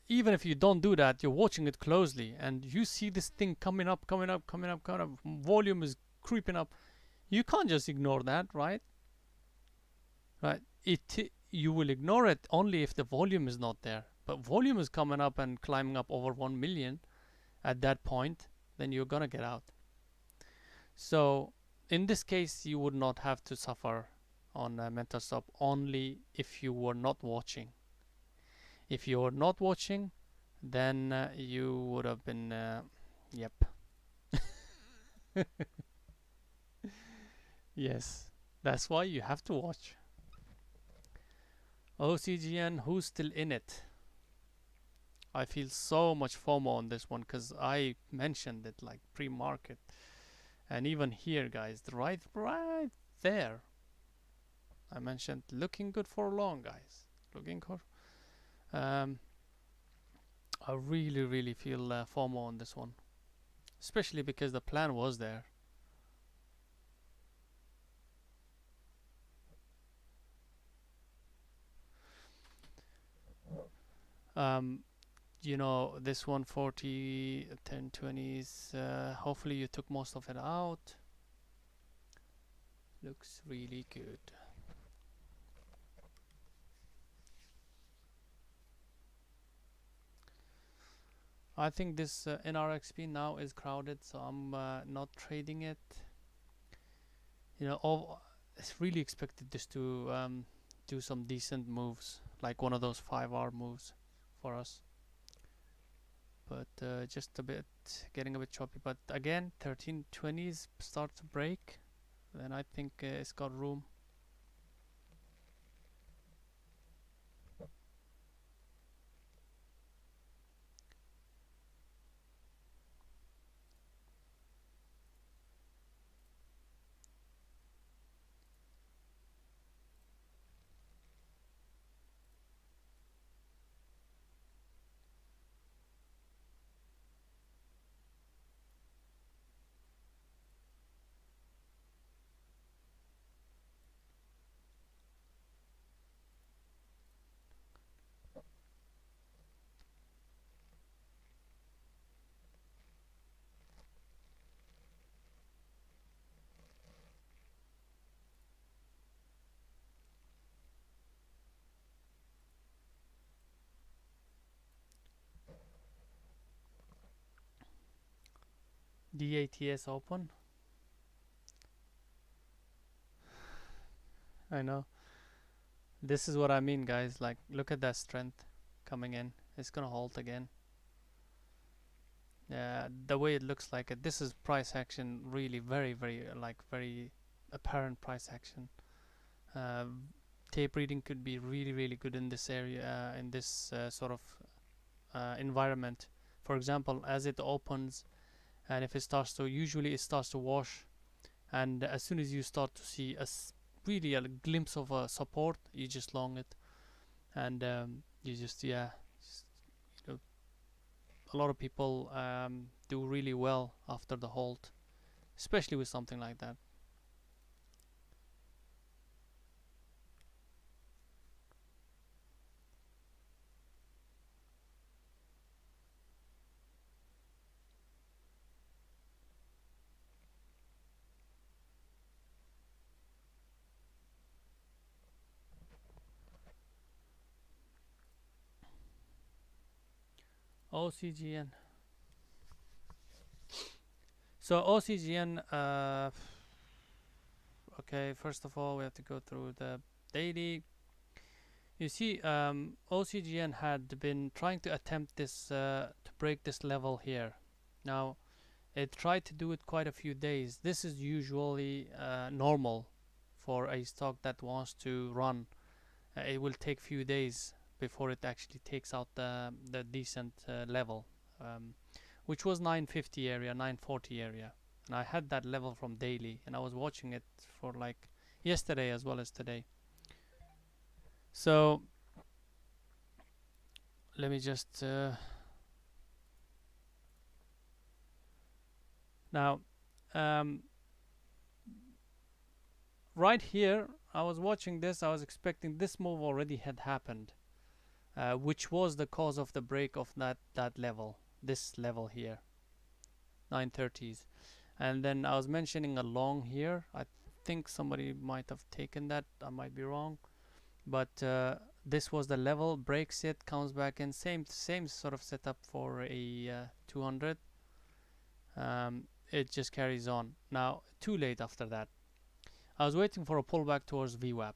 Speaker 1: even if you don't do that, you're watching it closely and you see this thing coming up. Volume is creeping up. You can't just ignore that, right? Right. You will ignore it only if the volume is not there. But volume is coming up and climbing up over 1 million at that point, then you're gonna get out. So in this case, you would not have to suffer on a mental stop only if you were not watching. If you were not watching, then you would have been, yep. Yes, that's why you have to watch. OCGN, who's still in it? I feel so much FOMO on this one because I mentioned it like pre-market, and even here, guys, right there, I mentioned looking good for long, guys. Looking good. I really feel FOMO on this one, especially because the plan was there. You know, this 140, 1020s, hopefully you took most of it out. Looks really good. I think this NRXP now is crowded, so I'm not trading it. You know, it's really expected this to do some decent moves, like one of those 5-hour moves for us. But just a bit, getting a bit choppy. But again, 1320s start to break, then I think it's got room. DATS open. I know. This is what I mean, guys. Like, look at that strength coming in. It's gonna halt again. The way it looks like it. This is price action. Really, very, very, very apparent price action. Uh, Tape reading could be really, really good in this area, in this sort of environment. For example, as it opens, and if it starts to, usually it starts to wash, and as soon as you start to see really a glimpse of a support, you just long it, and you just, yeah, just, you know, a lot of people do really well after the halt, especially with something like that. OCGN. So OCGN, okay, first of all we have to go through the daily. You see, OCGN had been trying to attempt this to break this level here. Now it tried to do it quite a few days. This is usually normal for a stock that wants to run. It will take few days before it actually takes out the decent level, which was 950 area, 940 area, and I had that level from daily, and I was watching it for like yesterday as well as today. So let me just now right here I was watching this. I was expecting this move already had happened, which was the cause of the break of that level, this level here, 930s. And then I was mentioning a long here. I think somebody might have taken that. I might be wrong, but this was the level. Breaks it, comes back in. Same sort of setup for a 200. It just carries on. Now too late after that. I was waiting for a pullback towards VWAP.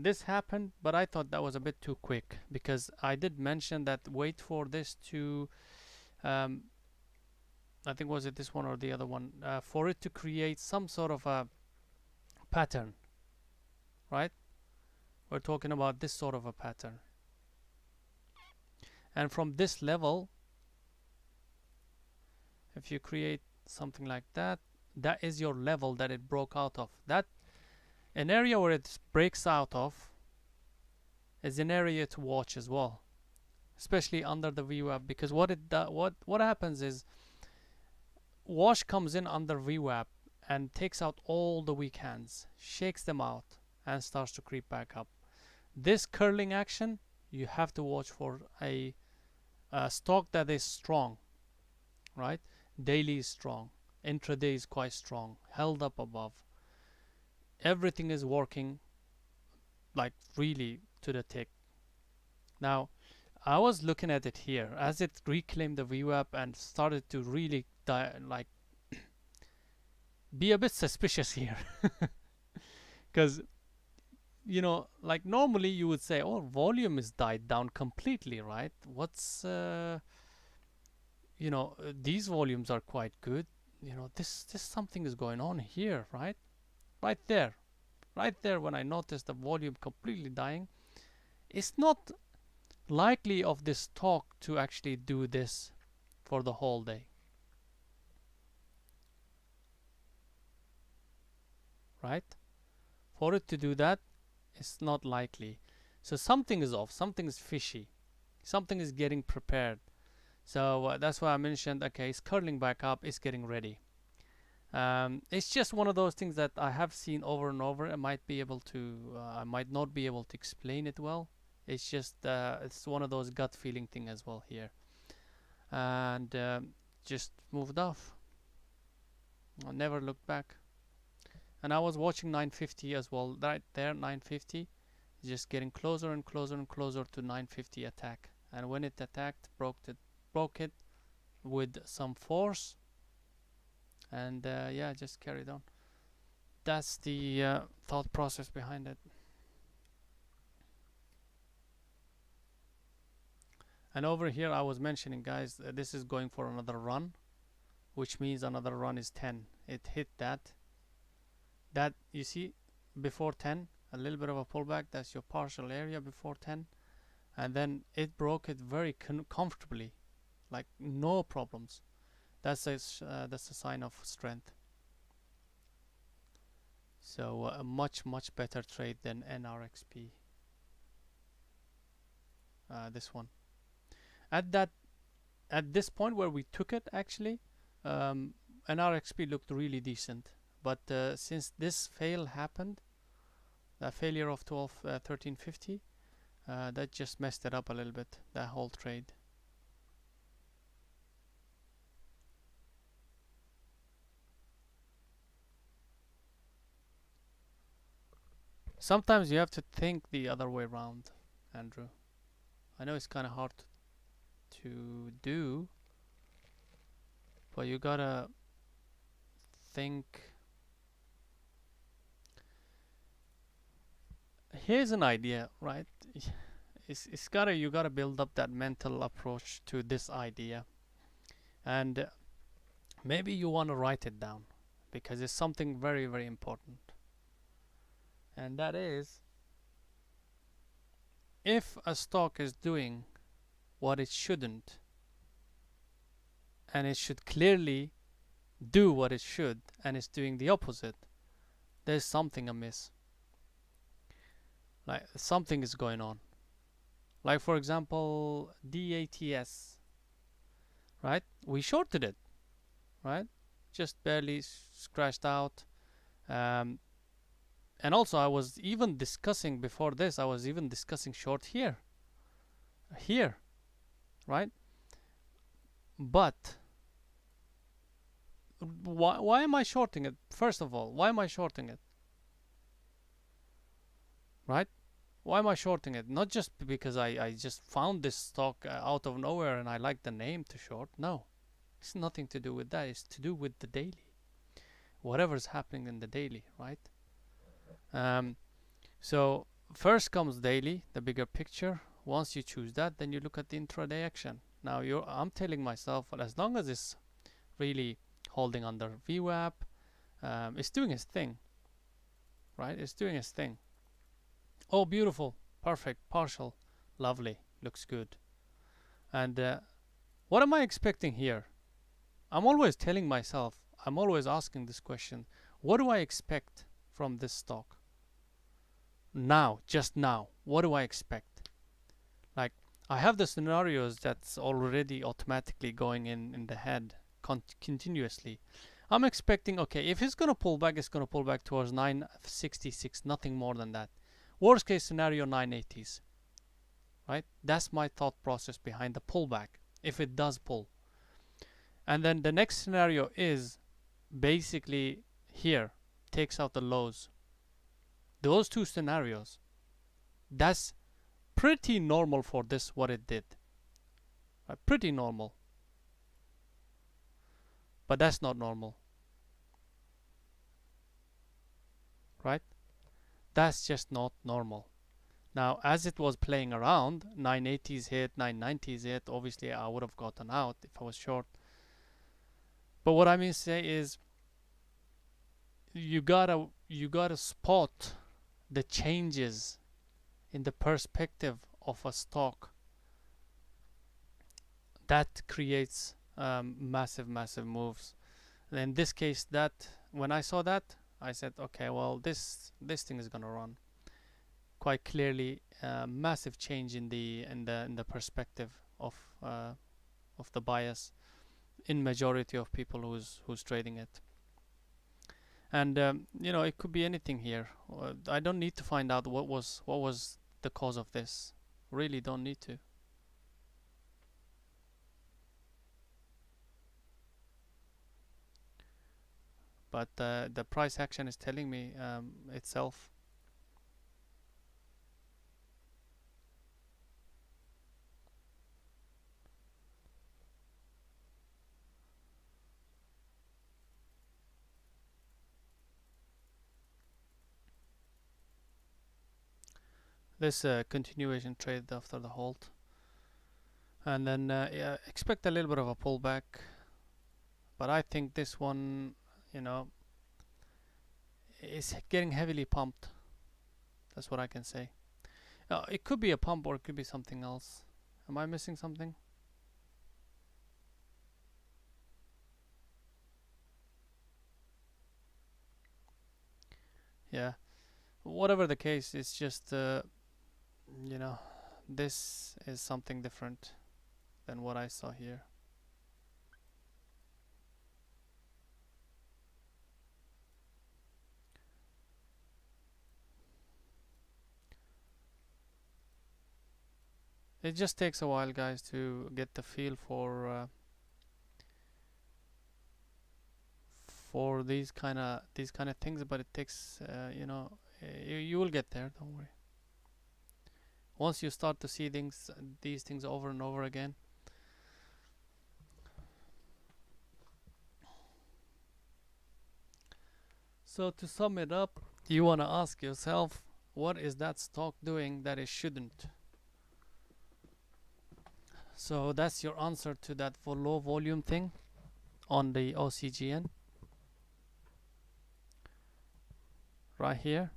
Speaker 1: This happened, but I thought that was a bit too quick, because I did mention that wait for this to I think, was it this one or the other one, for it to create some sort of a pattern, right? We're talking about this sort of a pattern, and from this level, if you create something like that, that is your level that it broke out of. That an area where it breaks out of is an area to watch as well, especially under the VWAP, because what happens is wash comes in under VWAP and takes out all the weak hands, shakes them out, and starts to creep back up. This curling action, you have to watch for a stock that is strong, right? Daily is strong, intraday is quite strong, held up above. Everything is working like really to the tick. Now, I was looking at it here as it reclaimed the VWAP and started to really be a bit suspicious here, because like normally you would say, oh, volume is died down completely, right? What's these volumes are quite good. This something is going on here, right? Right there, when I noticed the volume completely dying, it's not likely of this talk to actually do this for the whole day, right? For it to do that, it's not likely. So something is off, something is fishy, something is getting prepared. So that's why I mentioned, okay, it's curling back up, it's getting ready. It's just one of those things that I have seen over and over. I might not be able to explain it well. It's just it's one of those gut feeling thing as well here, and just moved off. I never looked back. And I was watching 950 as well, right there, 950, just getting closer and closer and closer to 950 attack. And when it attacked, broke it with some force, and yeah, just carried on. That's the thought process behind it. And over here I was mentioning, guys, this is going for another run, which means another run is 10. It hit that you see before 10, a little bit of a pullback. That's your partial area before 10, and then it broke it very comfortably, like no problems. That's a sign of strength. So a much better trade than NRXP. This one at this point where we took it, actually, NRXP looked really decent, but since this fail happened, the failure of 1350, that just messed it up a little bit, that whole trade. Sometimes you have to think the other way around, Andrew. I know it's kind of hard to do, but you gotta think. Here's an idea, right? You gotta build up that mental approach to this idea, and maybe you want to write it down, because it's something very important. And that is, if a stock is doing what it shouldn't, and it should clearly do what it should, and it's doing the opposite, there's something amiss. Like something is going on. Like for example, DATS, right? We shorted it, right? Just barely scratched out. And also I was even discussing before this, I was even discussing short here, right? But why am I shorting it? First of all, why am I shorting it? Right? Why am I shorting it? Not just because I just found this stock out of nowhere and I like the name to short. No, it's nothing to do with that. It's to do with the daily. Whatever's happening in the daily, right? So first comes daily, the bigger picture. Once you choose that, then you look at the intraday action. Now I'm telling myself, as long as it's really holding under VWAP, it's doing its thing, right? It's doing its thing. Oh, beautiful, perfect, partial, lovely, looks good. And what am I expecting here? I'm always telling myself, I'm always asking this question: what do I expect from this stock? Now, just now, what do I expect? Like, I have the scenarios that's already automatically going in the head continuously. I'm expecting, okay, if it's gonna pull back, it's gonna pull back towards 966, nothing more than that. Worst case scenario, 980s, right? That's my thought process behind the pullback, if it does pull. And then the next scenario is basically here, takes out the lows. Those two scenarios, that's pretty normal for this, what it did. Right? Pretty normal. But that's not normal. Right? That's just not normal. Now, as it was playing around, 980s hit, 990s hit, obviously I would have gotten out if I was short. But what I mean to say is, you gotta spot the changes in the perspective of a stock that creates massive moves. And in this case, that when I saw that, I said, okay, well, this thing is gonna run. Quite clearly, massive change in the perspective of the bias in majority of people who's trading it. And it could be anything here. I don't need to find out what was the cause of this. Really don't need to. But the price action is telling me itself. This continuation trade after the halt, and then yeah, expect a little bit of a pullback. But I think this one, you know, is getting heavily pumped. That's what I can say. It could be a pump or it could be something else. Am I missing something? Yeah. Whatever the case, it's just, you know, this is something different than what I saw here. It just takes a while, guys, to get the feel for these kind of things. But it takes, you know, you will get there. Don't worry. Once you start to see these things over and over again. So to sum it up, you want to ask yourself, what is that stock doing that it shouldn't? So that's your answer to that low volume thing on the OCGN right here.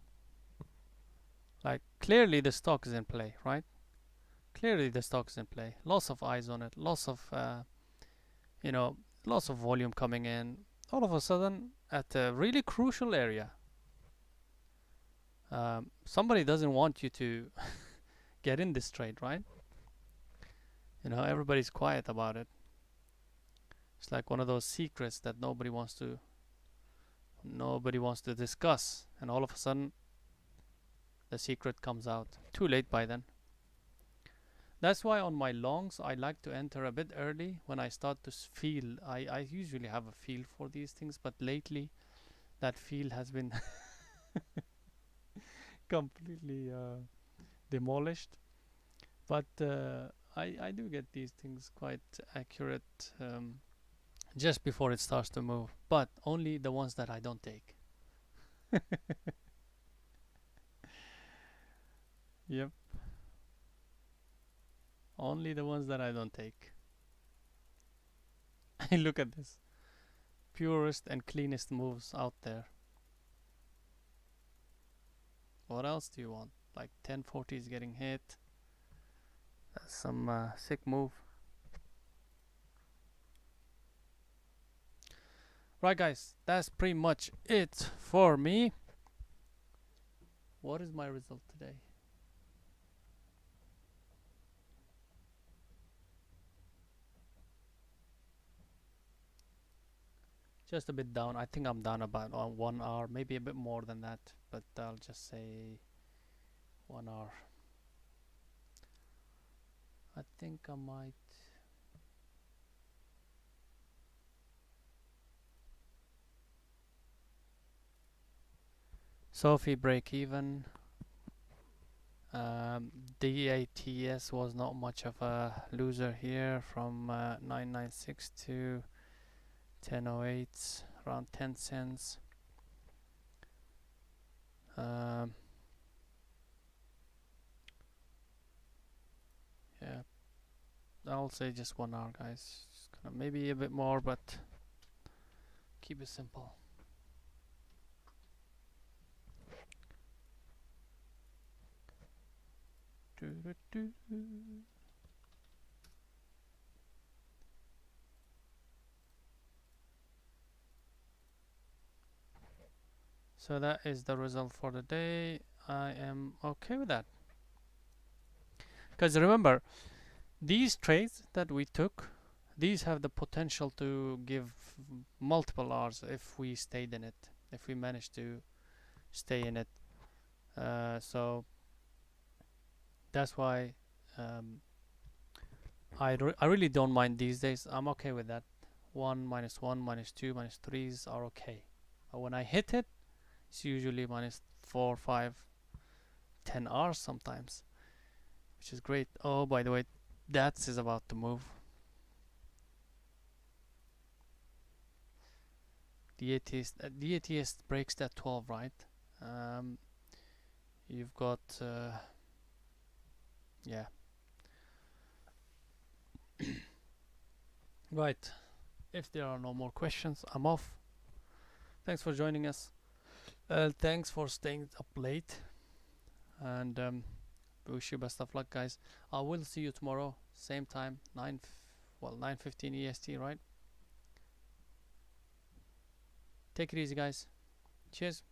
Speaker 1: Like, clearly the stock is in play, right? Clearly the stock is in play. Lots of eyes on it. Lots of you know, lots of volume coming in. All of a sudden, at a really crucial area, somebody doesn't want you to get in this trade, right? You know, everybody's quiet about it. It's like one of those secrets that nobody wants to discuss, and all of a sudden the secret comes out. Too late by then. That's why on my longs I like to enter a bit early when I start to feel. I usually have a feel for these things, but lately that feel has been completely demolished. But I do get these things quite accurate just before it starts to move, but only the ones that I don't take. Yep, only the ones that I don't take. Look at this. Purest and cleanest moves out there. What else do you want? Like 1040 is getting hit. That's some sick move. Right, guys, that's pretty much it for me. What is my result today? Just a bit down. I think I'm down about 1 hour, maybe a bit more than that, but I'll just say 1 hour. I think I might. Sophie break even. DATS was not much of a loser here, from 996 to 1008, around 10 cents. Yeah, I'll say just 1 hour, guys. Just gonna maybe a bit more, but keep it simple. So that is the result for the day. I am okay with that. Because remember, these trades that we took, these have the potential to give multiple R's if we stayed in it, if we managed to stay in it. So that's why I really don't mind these days. I'm okay with that. 1, -1, -2, -3s are okay. But when I hit it, it's usually -4, 5, 10 hours sometimes, which is great. Oh, by the way, DATS is about to move. DATS breaks that 12, right? You've got Yeah. Right. If there are no more questions, I'm off. Thanks for joining us. Thanks for staying up late, and wish you best of luck, guys. I will see you tomorrow, same time, 9:15 EST, right? Take it easy, guys. Cheers.